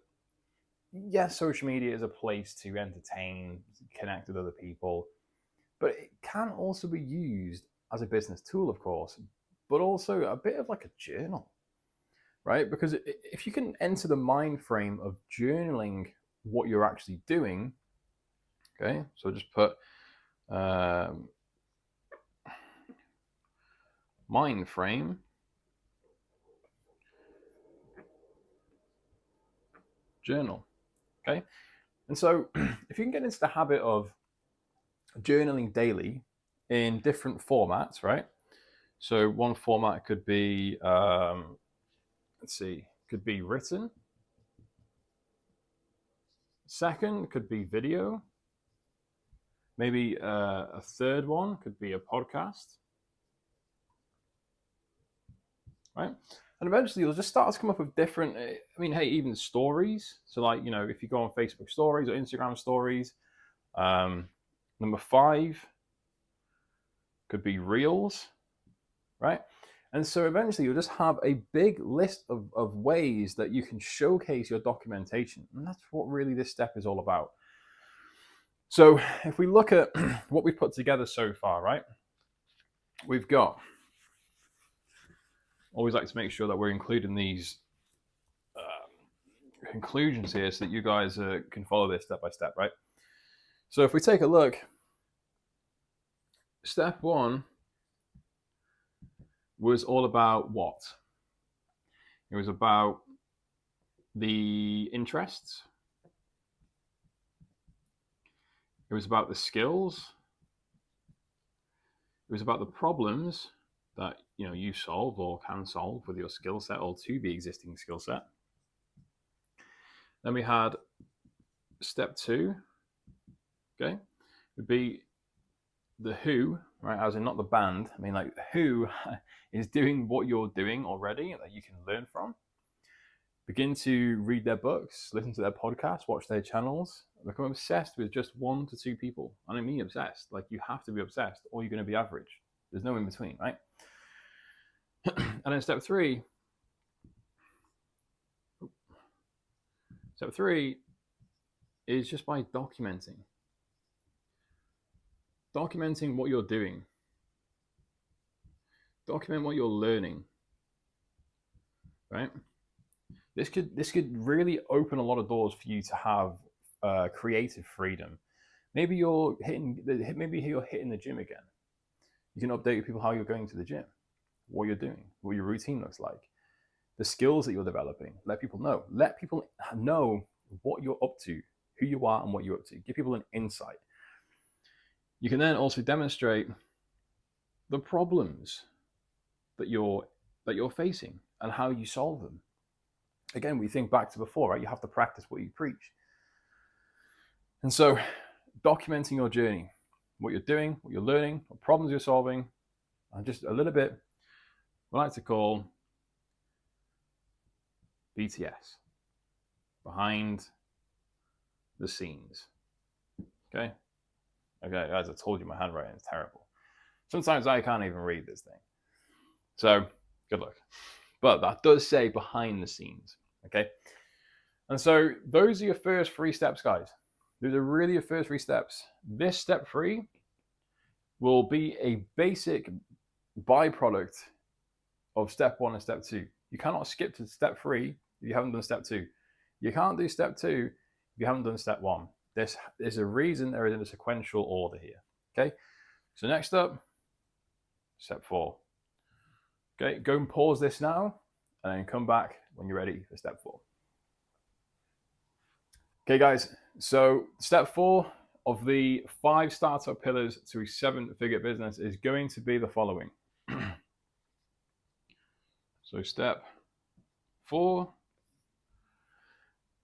yes, social media is a place to entertain, connect with other people, but it can also be used as a business tool, of course, but also a bit of like a journal, right? Because if you can enter the mind frame of journaling what you're actually doing, okay, so just put mind frame journal, okay? And so if you can get into the habit of journaling daily in different formats, right? So one format could be, could be written. Second could be video. Maybe a third one could be a podcast, right? And eventually you'll just start to come up with different, even stories. So like, if you go on Facebook stories or Instagram stories, number 5 could be reels, right? And so eventually you'll just have a big list of ways that you can showcase your documentation. And that's what really this step is all about. So if we look at what we've put together so far, right? We've got, always like to make sure that we're including these conclusions here so that you guys can follow this step by step, right? So if we take a look, step 1 was all about what? It was about the interests. It was about the skills. It was about the problems that you solve or can solve with your skill set or to the existing skill set. Then we had step 2, okay, would be the who, right? As in not the band. I mean, like who is doing what you're doing already that you can learn from. Begin to read their books, listen to their podcasts, watch their channels, become obsessed with just 1 to 2 people. I don't mean obsessed, like you have to be obsessed or you're going to be average. There's no in between, right? And then step 3 is just by documenting what you're doing. Document what you're learning. right? This could really open a lot of doors for you to have creative freedom. Maybe you're hitting the gym again. You can update people how you're going to the gym, what you're doing, what your routine looks like, the skills that you're developing. Let people know. Let people know what you're up to, who you are, and what you're up to. Give people an insight. You can then also demonstrate the problems that you're facing and how you solve them. Again, we think back to before, right? You have to practice what you preach. And so, documenting your journey, what you're doing, what you're learning, what problems you're solving, and just a little bit, we like to call BTS, behind the scenes. Okay, guys, I told you my handwriting is terrible. Sometimes I can't even read this thing. So, good luck. But that does say behind the scenes. Okay. And so those are your first 3 steps, guys. Those are really your first 3 steps. This step 3 will be a basic byproduct of step 1 and step 2. You cannot skip to step 3 if you haven't done step 2. You can't do step 2 if you haven't done step 1. There's a reason there is in a sequential order here. Okay. So next up, step 4. Okay, go and pause this now and then come back when you're ready for step 4. Okay, guys, so step 4 of the 5 startup pillars to a 7-figure business is going to be the following. So step 4,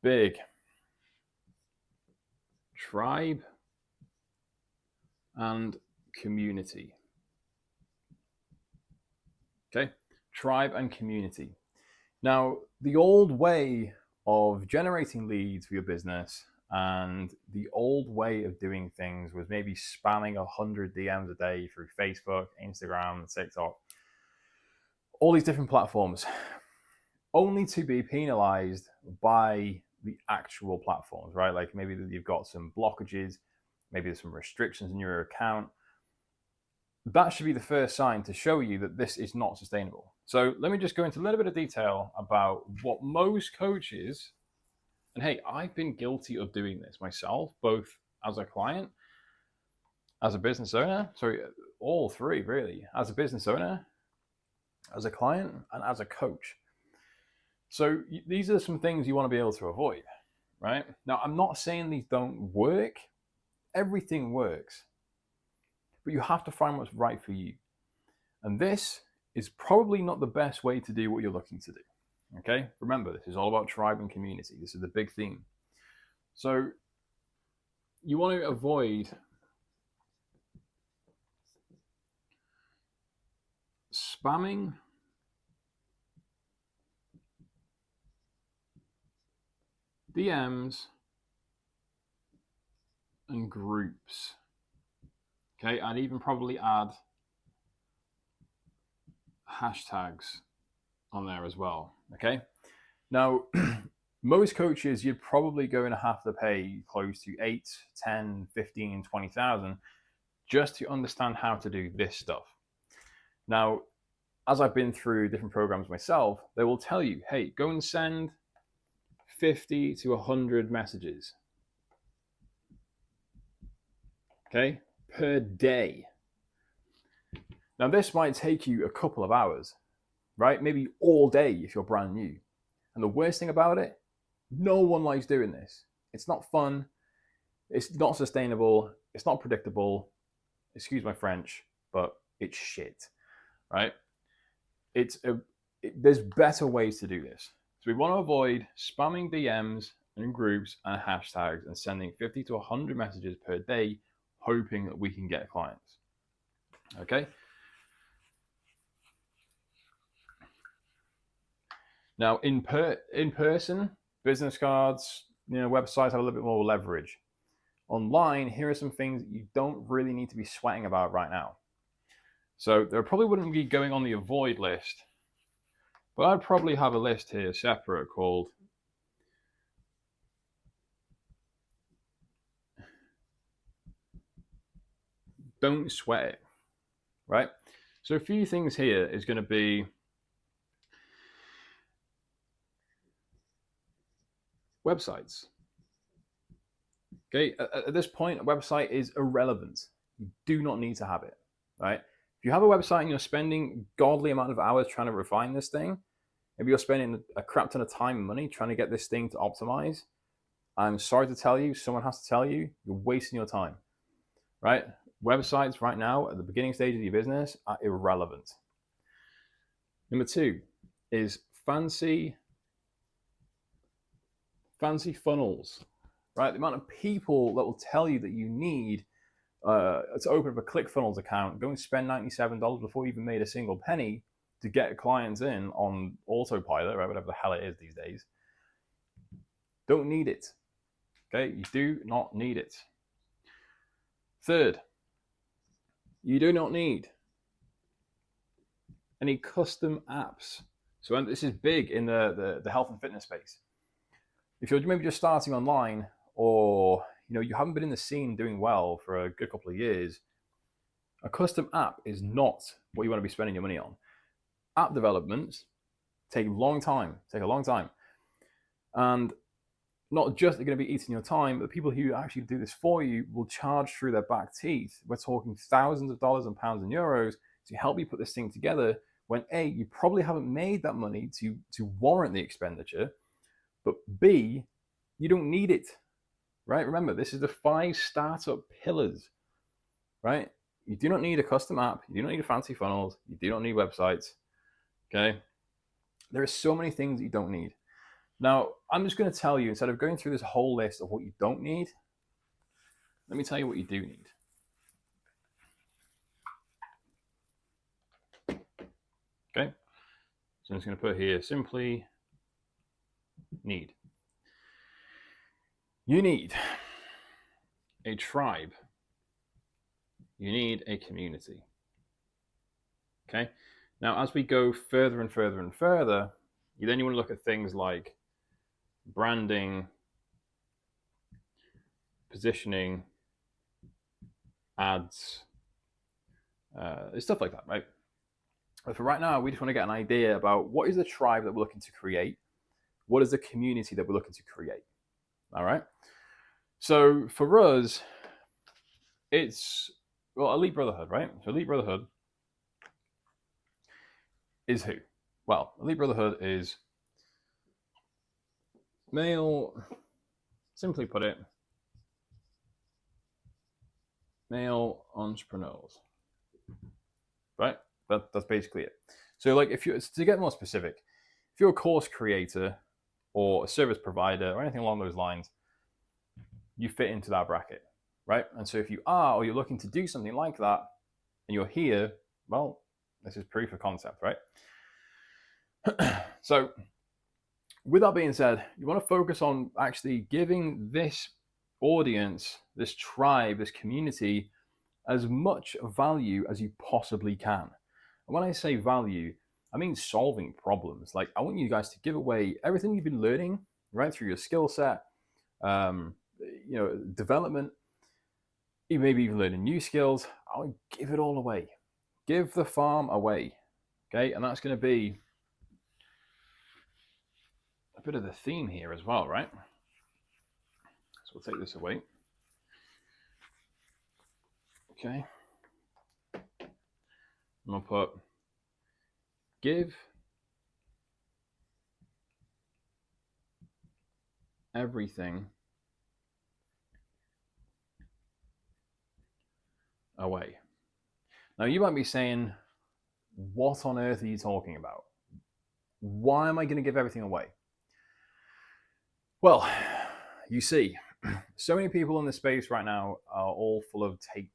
big, tribe and community. Okay, tribe and community. Now, the old way of generating leads for your business and the old way of doing things was maybe spamming 100 DMs a day through Facebook, Instagram, TikTok, all these different platforms, only to be penalized by the actual platforms, right? Like maybe you've got some blockages, maybe there's some restrictions in your account. That should be the first sign to show you that this is not sustainable. So let me just go into a little bit of detail about what most coaches, and hey, I've been guilty of doing this myself, both as a client, as a business owner, all 3 really, as a business owner, as a client, and as a coach. So these are some things you want to be able to avoid, right? Now, I'm not saying these don't work. Everything works. But you have to find what's right for you. And this is probably not the best way to do what you're looking to do. Okay? Remember, this is all about tribe and community. This is the big theme. So you want to avoid spamming DMs and groups. Okay, I'd even probably add hashtags on there as well. Okay, now most coaches, you're probably going to have to pay close to 8, 10, 15, 20,000 just to understand how to do this stuff. Now, as I've been through different programs myself, they will tell you, hey, go and send 50 to 100 messages, okay, per day. Now, this might take you a couple of hours, right? Maybe all day if you're brand new. And the worst thing about it, no one likes doing this. It's not fun. It's not sustainable. It's not predictable. Excuse my French, but it's shit, right? There's better ways to do this. So we want to avoid spamming DMs and groups and hashtags and sending 50 to 100 messages per day, hoping that we can get clients. Okay. Now, in person, business cards, websites have a little bit more leverage. Online, here are some things that you don't really need to be sweating about right now. So there probably wouldn't be going on the avoid list, but I'd probably have a list here separate called don't sweat it, right? So a few things here is going to be Websites. Okay, at this point, a website is irrelevant. You do not need to have it, right? If you have a website and you're spending godly amount of hours trying to refine this thing, if you're spending a crap ton of time and money trying to get this thing to optimize, I'm sorry to tell you, someone has to tell you, you're wasting your time, right? Websites right now at the beginning stage of your business are irrelevant. Number 2 is fancy funnels, right? The amount of people that will tell you that you need to open up a ClickFunnels account, go and spend $97 before you even made a single penny to get clients in on autopilot, right? Whatever the hell it is these days. Don't need it. Okay, you do not need it. Third, you do not need any custom apps. So this is big in the health and fitness space. If you're maybe just starting online, or you haven't been in the scene doing well for a good couple of years, a custom app is not what you want to be spending your money on. App developments take a long time, and not just they're going to be eating your time, but the people who actually do this for you will charge through their back teeth. We're talking thousands of dollars and pounds and euros to help you put this thing together, when A, you probably haven't made that money to warrant the expenditure, but B, you don't need it, right? Remember, this is the 5 startup pillars, right? You do not need a custom app. You do not need a fancy funnels. You do not need websites, okay? There are so many things that you don't need. Now, I'm just going to tell you, instead of going through this whole list of what you don't need, let me tell you what you do need. Okay? So I'm just going to put here, simply need. You need a tribe. You need a community. Okay? Now, as we go further and further and further, you want to look at things like branding, positioning, ads, stuff like that, right? But for right now, we just want to get an idea about what is the tribe that we're looking to create, what is the community that we're looking to create. All right. So for us, it's Elite Brotherhood, right? So Elite Brotherhood is who? Well, Elite Brotherhood is male, simply put it, male entrepreneurs, right? That's basically it. So like, if you, to get more specific, if you're a course creator or a service provider or anything along those lines, you fit into that bracket, right? And so if you are, or you're looking to do something like that, and you're here, well, this is proof of concept, right? So with that being said, you want to focus on actually giving this audience, this tribe, this community, as much value as you possibly can. And when I say value, I mean solving problems. Like, I want you guys to give away everything you've been learning, right, through your skill set, development, maybe even learning new skills. I want to give it all away. Give the farm away. Okay, and that's going to be a bit of the theme here as well, right? So we'll take this away. Okay. I'm going to put give everything away. Now, you might be saying, what on earth are you talking about? Why am I going to give everything away? Well, you see, so many people in the space right now are all full of take.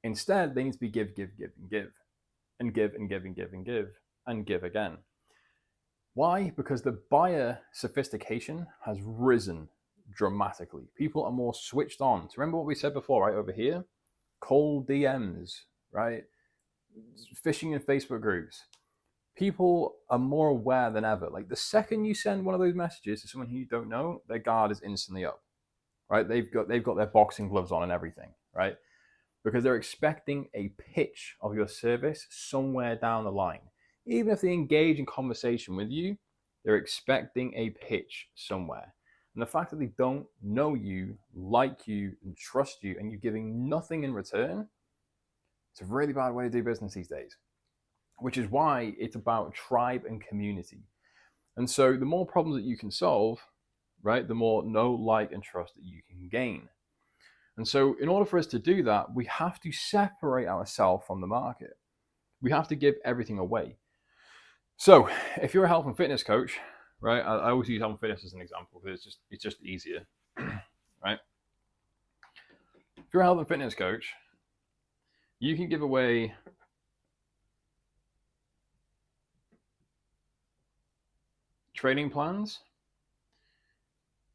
Instead, they need to be give, and give, and give, and give, and give, and give, and give again. Why? Because the buyer sophistication has risen dramatically. People are more switched on. So remember what we said before, right? Over here, cold DMs, right? Phishing in Facebook groups. People are more aware than ever. Like, the second you send one of those messages to someone who you don't know, their guard is instantly up, right? They've got their boxing gloves on and everything, right? Because they're expecting a pitch of your service somewhere down the line. Even if they engage in conversation with you, They're expecting a pitch somewhere. And the fact that they don't know you, like you, and trust you, and you're giving nothing in return, it's a really bad way to do business these days. Which is why it's about tribe and community. And so the more problems that you can solve, right, the more know, like, and trust that you can gain. And so in order for us to do that, we have to separate ourselves from the market. We have to give everything away. So if you're a health and fitness coach, right, I always use health and fitness as an example because it's just easier, right? If you're a health and fitness coach, you can give away training plans.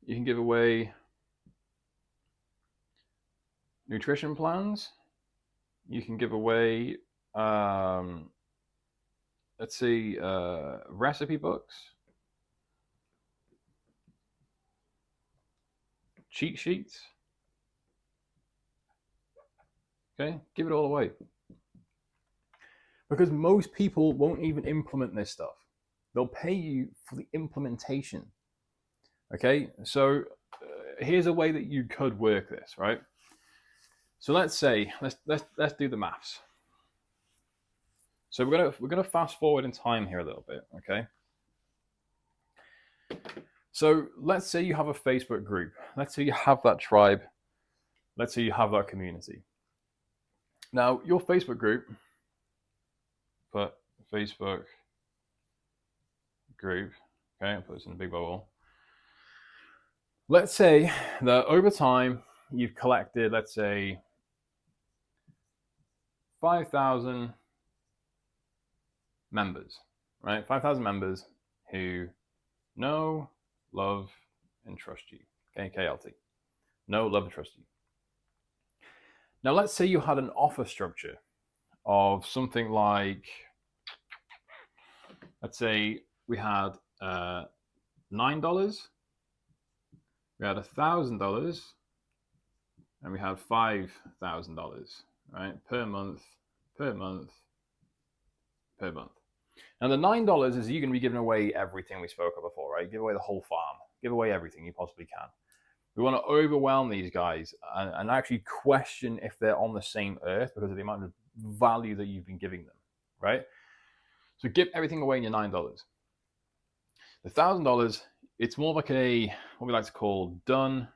You can give away nutrition plans. You can give away, recipe books, cheat sheets. Okay, give it all away. Because most people won't even implement this stuff. They'll pay you for the implementation. Okay, so here's a way that you could work this, right? So let's say let's do the maths. So we're gonna fast forward in time here a little bit, okay? So let's say you have a Facebook group. Let's say you have that tribe. Let's say you have that community. Now your Facebook group, put Facebook group, okay, I'll put this in a big bubble. Let's say that over time you've collected, let's say, 5,000 members, right? 5,000 members who know, love, and trust you. Okay, KLT. Know, love, and trust you. Now, let's say you had an offer structure of something like, let's say we had $9, we had $1,000, and we had $5,000, right? Per month. Now, the $9 is you're going to be giving away everything we spoke of before, right? Give away the whole farm. Give away everything you possibly can. We want to overwhelm these guys and actually question if they're on the same earth because of the amount of value that you've been giving them, right? So give everything away in your $9. The $1,000, it's more like what we like to call done.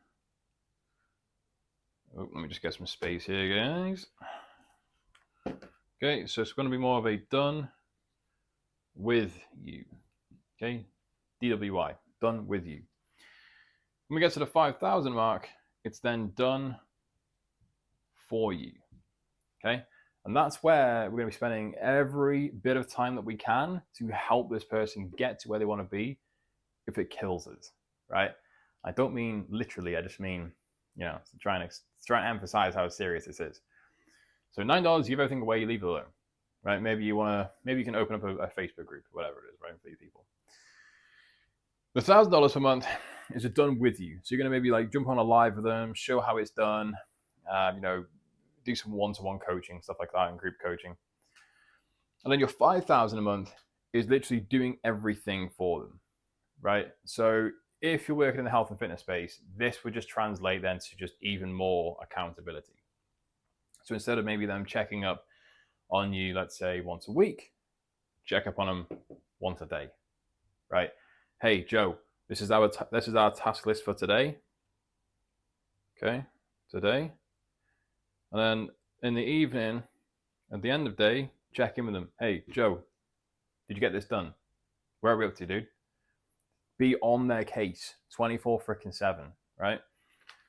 Oh, let me just get some space here, guys. Okay, so it's going to be more of a done with you. Okay, DWI, done with you. When we get to the 5,000 mark, it's then done for you. Okay, and that's where we're going to be spending every bit of time that we can to help this person get to where they want to be if it kills us, right? I don't mean literally, I just mean, trying to emphasize how serious this is. So $9, you give everything away, you leave it alone, right? Maybe you can open up a Facebook group, whatever it is, right, for you people. The $1,000 per month is done with you. So you're going to maybe like jump on a live with them, show how it's done, do some one-to-one coaching, stuff like that, and group coaching. And then your $5,000 a month is literally doing everything for them, right? So if you're working in the health and fitness space, this would just translate then to just even more accountability. So instead of maybe them checking up on you, let's say once a week, check up on them once a day, right? Hey, Joe, this is our task list for today. Okay, today. And then in the evening, at the end of the day, check in with them. Hey, Joe, did you get this done? Where are we up to, dude? Be on their case 24/7, right?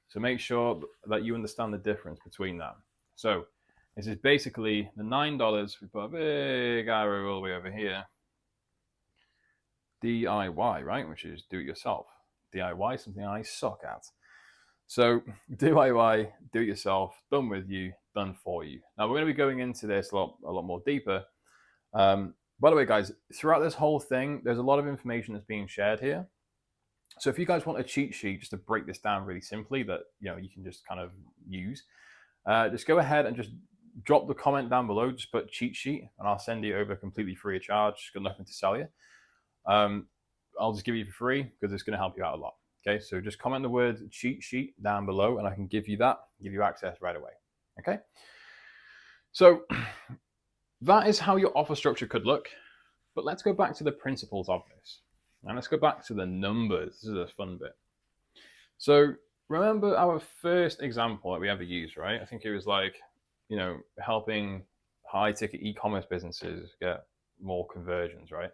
So make sure that you understand the difference between that. So this is basically the $9. We put a big arrow all the way over here. DIY, right? Which is do it yourself. DIY, something I suck at. So DIY, do it yourself, done with you, done for you. Now we're going to be going into this a lot more deeper. By the way, guys, throughout this whole thing, there's a lot of information that's being shared here. So if you guys want a cheat sheet, just to break this down really simply, that you can just kind of use, just go ahead and just drop the comment down below. Just put cheat sheet, and I'll send you over completely free of charge. Got nothing to sell you. I'll just give you for free because it's going to help you out a lot. Okay, so just comment the word cheat sheet down below and I can give you that, give you access right away. Okay, so that is how your offer structure could look. But let's go back to the principles of this. And let's go back to the numbers. This is a fun bit. So remember our first example that we ever used, right? I think it was like, helping high ticket e-commerce businesses get more conversions, right?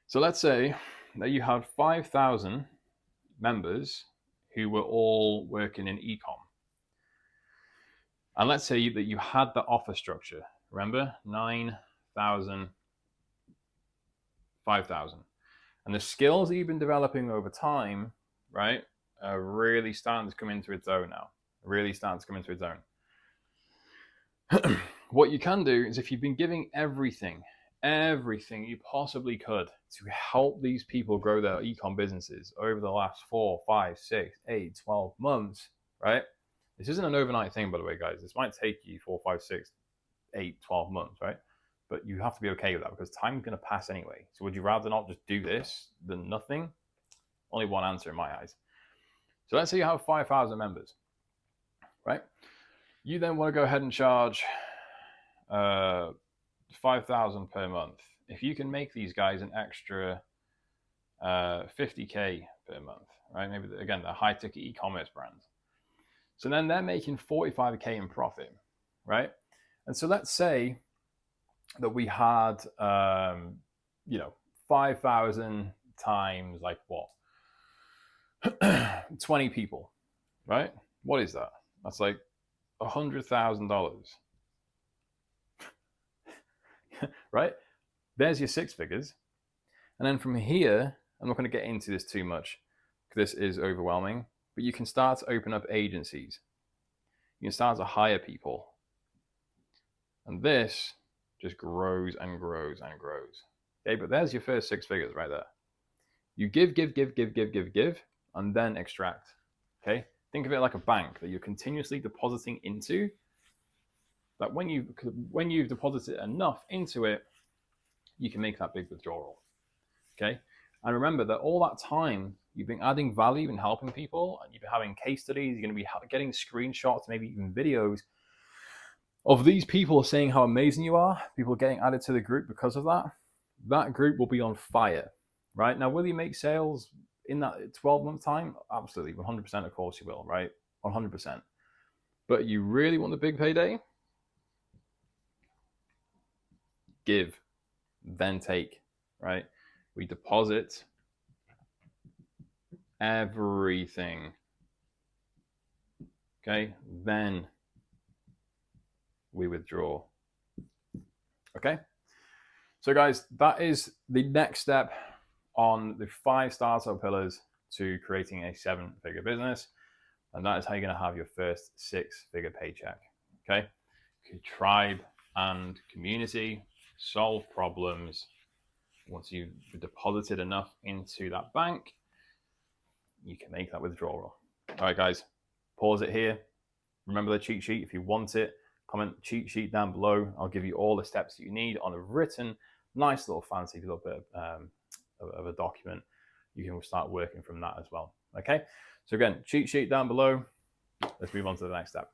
So let's say that you had 5,000 members who were all working in e-com. And let's say that you had the offer structure. Remember, 9,000, 5,000. And the skills that you've been developing over time, right, are really starting to come into its own now. Really starting to come into its own. What you can do is if you've been giving everything you possibly could to help these people grow their e-com businesses over the last 4, 5, 6, 8, 12 months, right? This isn't an overnight thing, by the way, guys. This might take you 4, 5, 6, 8, 12 months, right? But you have to be okay with that because time's going to pass anyway. So would you rather not just do this than nothing? Only one answer in my eyes. So let's say you have 5,000 members, right? You then want to go ahead and charge 5,000 per month. If you can make these guys an extra 50K per month, right? Maybe, again, they're high ticket e-commerce brands. So then they're making 45K in profit, right? And so let's say that we had, 5,000 times like what? 20 people, right? What is that? That's like $100,000, right? There's your 6 figures. And then from here, I'm not going to get into this too much because this is overwhelming, but you can start to open up agencies. You can start to hire people. And this just grows and grows and grows. Okay, but there's your first 6 figures right there. You give, and then extract. Okay, think of it like a bank that you're continuously depositing into. That when you've deposited enough into it, you can make that big withdrawal. Okay, and remember that all that time you've been adding value and helping people, and you've been having case studies. You're going to be getting screenshots, maybe even videos of these people saying how amazing you are. People getting added to the group because of that. That group will be on fire, right? Now, will you make sales in that 12-month time? Absolutely, 100%. Of course you will, right? 100%. But you really want the big payday? Give, then take, right? We deposit everything. Okay, then we withdraw. Okay, so guys, that is the next step on the 5 startup pillars to creating a 7-figure business, and that is how you're going to have your first 6-figure paycheck. Okay, tribe and community, solve problems. Once you've deposited enough into that bank, you can make that withdrawal. All right, guys, pause it here. Remember the cheat sheet. If you want it, comment cheat sheet down below. I'll give you all the steps that you need on a written, nice little fancy little bit of a document. You can start working from that as well. Okay, so again, cheat sheet down below. Let's move on to the next step.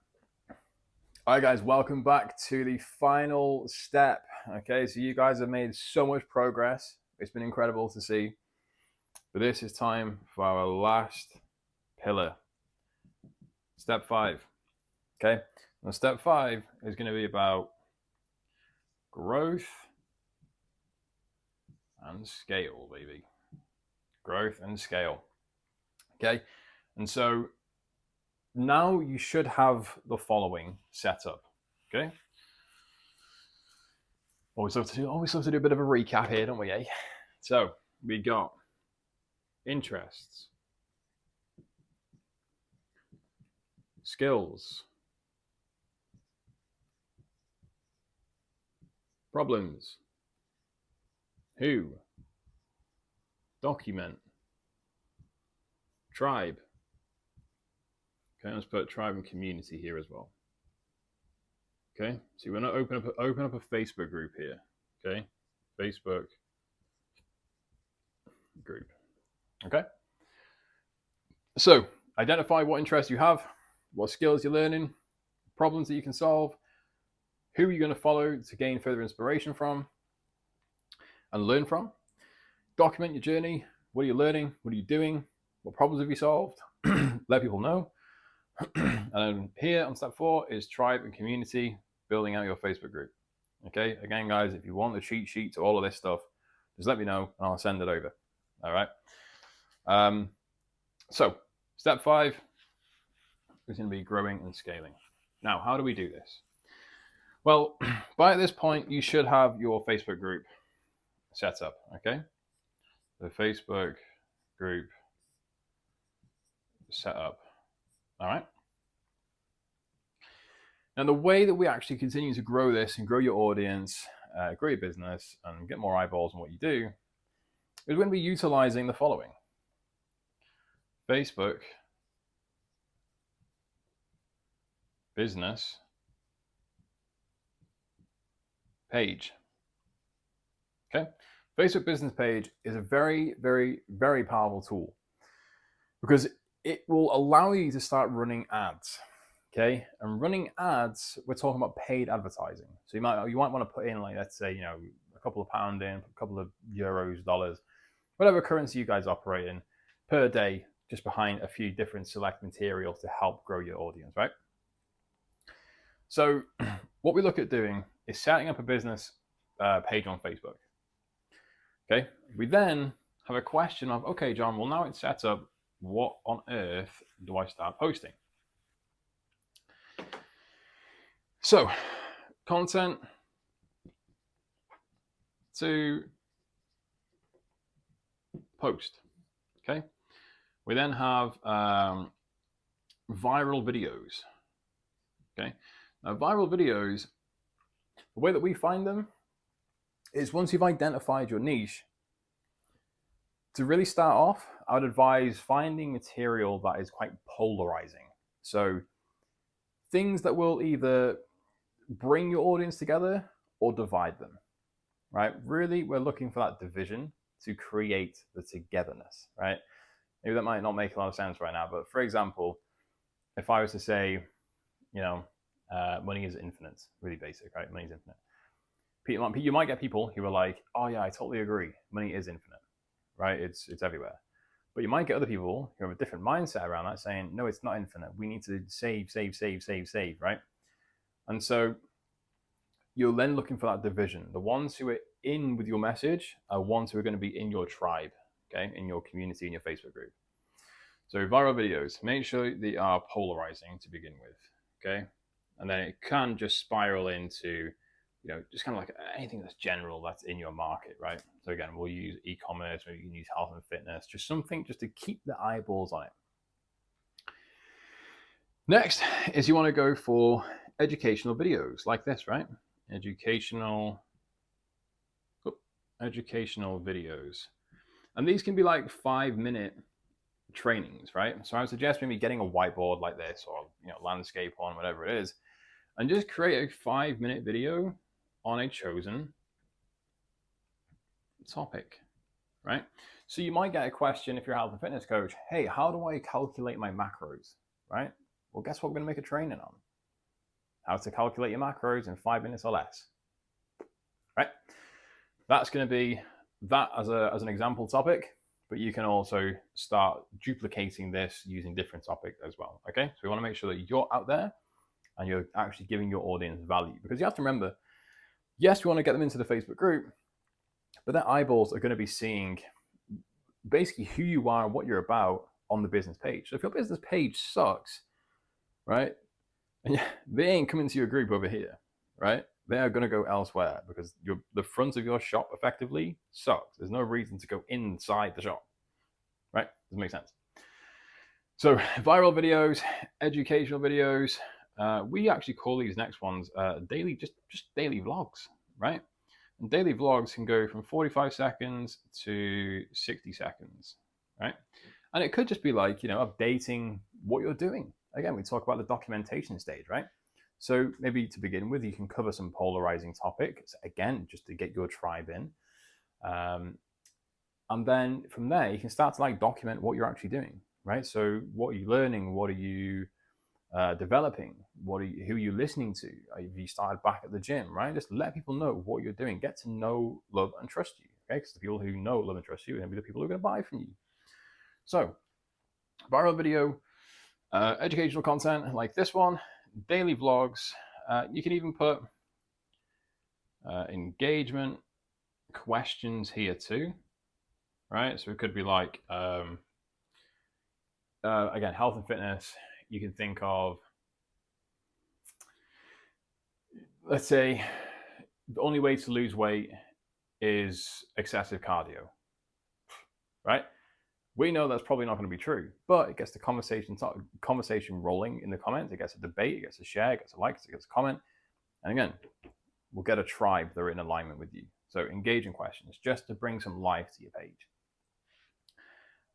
All right, guys, welcome back to the final step. Okay, so you guys have made so much progress. It's been incredible to see. But this is time for our last pillar, step 5. Okay, now step 5 is going to be about growth and scale, baby. Growth and scale. Okay, and so now you should have the following set up. Okay, always love to do a bit of a recap here, don't we? Eh? So we got interests, skills, problems, who, document, tribe. Okay, let's put tribe and community here as well. Okay, so we're going to open up a Facebook group here. Okay, Facebook group. Okay. So identify what interests you have, what skills you're learning, problems that you can solve, who are you going to follow to gain further inspiration from and learn from. Document your journey. What are you learning? What are you doing? What problems have you solved? Let people know. And then here on step 4 is tribe and community, building out your Facebook group. Okay, again, guys, if you want the cheat sheet to all of this stuff, just let me know and I'll send it over. All right. So step 5 is going to be growing and scaling. Now, how do we do this? Well, by this point, you should have your Facebook group set up. Okay, the Facebook group set up. All right. Now, the way that we actually continue to grow this and grow your audience, grow your business, and get more eyeballs on what you do is we're going to be utilizing the following: Facebook business page. Okay, Facebook business page is a very, very, very powerful tool because it will allow you to start running ads. Okay, and running ads, we're talking about paid advertising. So you might want to put in, like, let's say, a couple of pound in, a couple of euros, dollars, whatever currency you guys operate in per day, just behind a few different select materials to help grow your audience, right? So what we look at doing is setting up a business page on Facebook. Okay, we then have a question of, okay, John, well, now it's set up, what on earth do I start posting? So, content to post. Okay, we then have viral videos. Okay, now viral videos, the way that we find them is once you've identified your niche, to really start off, I would advise finding material that is quite polarizing. So things that will either bring your audience together or divide them, right? Really, we're looking for that division to create the togetherness, right? Maybe that might not make a lot of sense right now, but for example, if I was to say, money is infinite, really basic, right? Money is infinite. You might get people who are like, oh yeah, I totally agree. Money is infinite, right? It's everywhere. But you might get other people who have a different mindset around that saying, no, it's not infinite. We need to save, right? And so you're then looking for that division. The ones who are in with your message are ones who are going to be in your tribe, okay, in your community, in your Facebook group. So viral videos, make sure they are polarizing to begin with, okay? And then it can just spiral into, just kind of like anything that's general that's in your market, right? So again, we'll use e-commerce, maybe you can use health and fitness, just something just to keep the eyeballs on it. Next is you want to go for educational videos like this, right? Educational videos. And these can be like 5-minute trainings, right? So I would suggest maybe getting a whiteboard like this or, landscape on, whatever it is, and just create a 5-minute video on a chosen topic, right? So you might get a question if you're a health and fitness coach, hey, how do I calculate my macros, right? Well, guess what we're going to make a training on? How to calculate your macros in 5 minutes or less, right? That's going to be that as an example topic, but you can also start duplicating this using different topics as well, okay? So we want to make sure that you're out there and you're actually giving your audience value, because you have to remember, yes, we want to get them into the Facebook group, but their eyeballs are going to be seeing basically who you are and what you're about on the business page. So if your business page sucks, right, and they ain't coming to your group over here, right? They are going to go elsewhere because the front of your shop effectively sucks. There's no reason to go inside the shop, right? Doesn't make sense. So viral videos, educational videos. We actually call these next ones daily, just daily vlogs, right? And daily vlogs can go from 45 seconds to 60 seconds, right? And it could just be like, updating what you're doing. Again, we talk about the documentation stage, right? So maybe to begin with, you can cover some polarizing topics, again, just to get your tribe in. And then from there, you can start to like document what you're actually doing, right? So what are you learning? What are you developing? Who are you listening to? Have you started back at the gym, right? Just let people know what you're doing. Get to know, love, and trust you, okay? Because the people who know, love, and trust you are going to be the people who are going to buy from you. So, viral video, educational content like this one, daily vlogs. You can even put engagement questions here too, right? So it could be like, again, health and fitness. You can think of, let's say, the only way to lose weight is excessive cardio, right? We know that's probably not going to be true, but it gets the conversation rolling in the comments. It gets a debate, it gets a share, it gets a like, it gets a comment. And again, we'll get a tribe that are in alignment with you. So engaging questions just to bring some life to your page.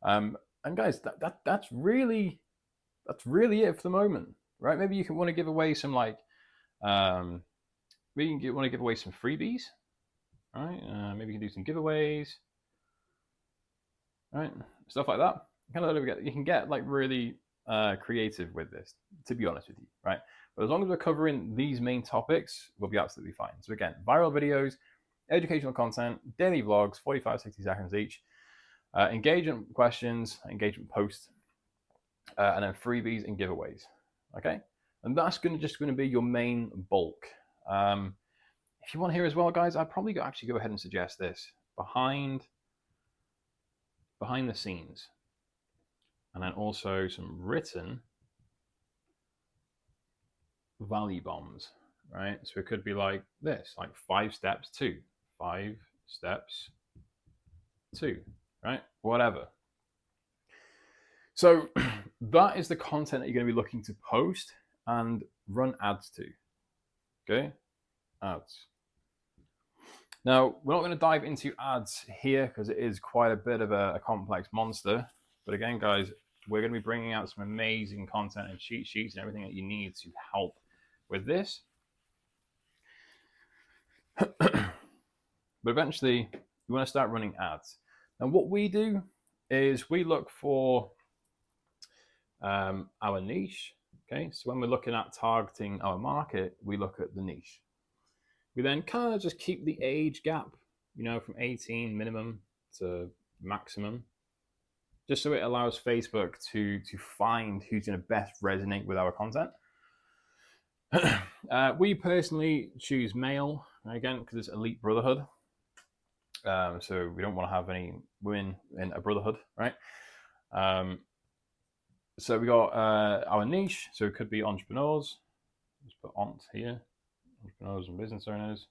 And guys, that's really it for the moment, right? Maybe you can want to give away some like, maybe you want to give away some freebies, right? Maybe you can do some giveaways, right? Stuff like that. You can get like really creative with this, to be honest with you, right? But as long as we're covering these main topics, we'll be absolutely fine. So again, viral videos, educational content, daily vlogs, 45, 60 seconds each, engagement questions, engagement posts, and then freebies and giveaways. Okay, and that's just going to be your main bulk. If you want to hear as well, guys, I'd probably actually go ahead and suggest this behind the scenes, and then also some written value bombs, right? So it could be like this, like 5 steps to 5 steps to, right? Whatever. So that is the content that you're going to be looking to post and run ads to. Okay, ads. Now, we're not going to dive into ads here because it is quite a bit of a complex monster. But again, guys, we're going to be bringing out some amazing content and cheat sheets and everything that you need to help with this. But eventually, you want to start running ads. And what we do is we look for our niche. Okay, so when we're looking at targeting our market, we look at the niche. We then kind of just keep the age gap, from 18 minimum to maximum, just so it allows Facebook to find who's going to best resonate with our content. We personally choose male, again, because it's elite brotherhood. So we don't want to have any women in a brotherhood, right? So we got our niche. So it could be entrepreneurs. Let's put ont here. Entrepreneurs and business owners.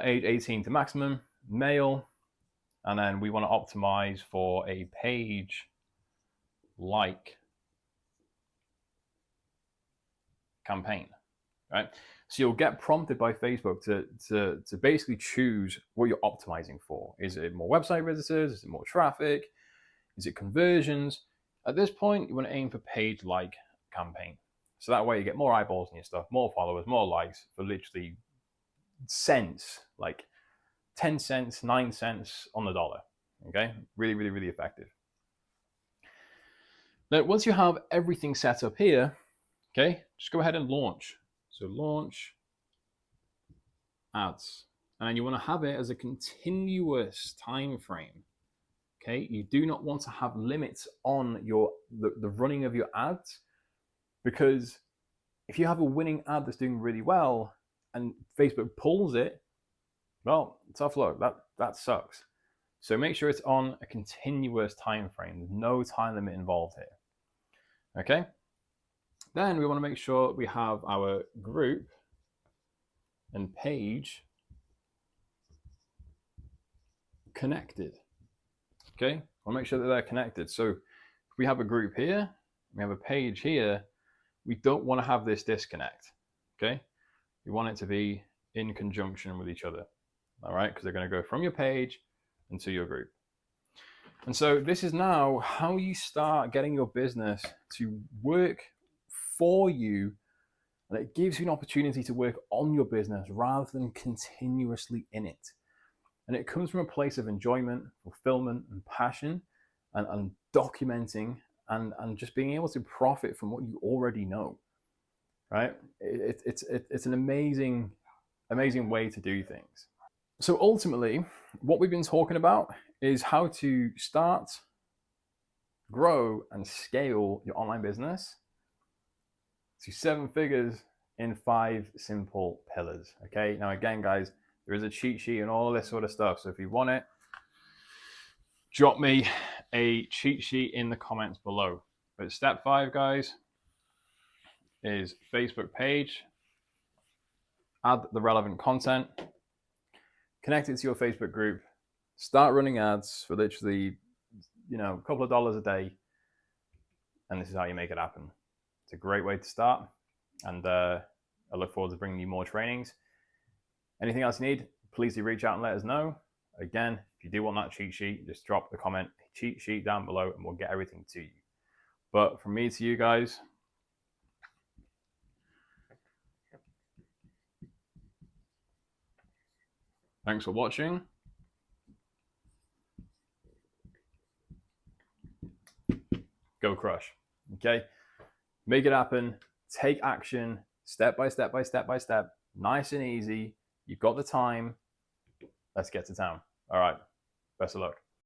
Age 18 to maximum, male. And then we want to optimize for a page like campaign, right? So you'll get prompted by Facebook to basically choose what you're optimizing for. Is it more website visitors? Is it more traffic? Is it conversions? At this point, you want to aim for page like campaign. So that way you get more eyeballs on your stuff, more followers, more likes for literally cents, like 10 cents, 9 cents on the dollar. Okay, really, really, really effective. Now, once you have everything set up here, okay, just go ahead and launch. So launch ads, and you want to have it as a continuous time frame. Okay, you do not want to have limits on the running of your ads, because if you have a winning ad that's doing really well and Facebook pulls it, well, tough luck. That sucks. So make sure it's on a continuous time frame. There's no time limit involved here. Okay. Then we want to make sure we have our group and page connected. Okay. We'll make sure that they're connected. So if we have a group here, we have a page here, we don't want to have this disconnect. Okay. We want it to be in conjunction with each other. All right. Because they're going to go from your page into your group. And so this is now how you start getting your business to work for you, and it gives you an opportunity to work on your business rather than continuously in it. And it comes from a place of enjoyment, fulfillment, and passion, and documenting and just being able to profit from what you already know, right? It's an amazing way to do things. So ultimately, what we've been talking about is how to start, grow, and scale your online business to 7 figures in 5 simple pillars. Okay. Now, again, guys, there is a cheat sheet and all this sort of stuff. So if you want it, drop me a cheat sheet in the comments below. But step 5, guys, is Facebook page, add the relevant content, connect it to your Facebook group, start running ads for literally, a couple of dollars a day. And this is how you make it happen. It's a great way to start. And I look forward to bringing you more trainings. Anything else you need, please do reach out and let us know. Again, if you do want that cheat sheet, just drop the comment cheat sheet down below and we'll get everything to you. But from me to you guys, thanks for watching. Go crush. Okay? Make it happen. Take action step by step by step by step. Nice and easy. You've got the time. Let's get to town. All right. Best of luck.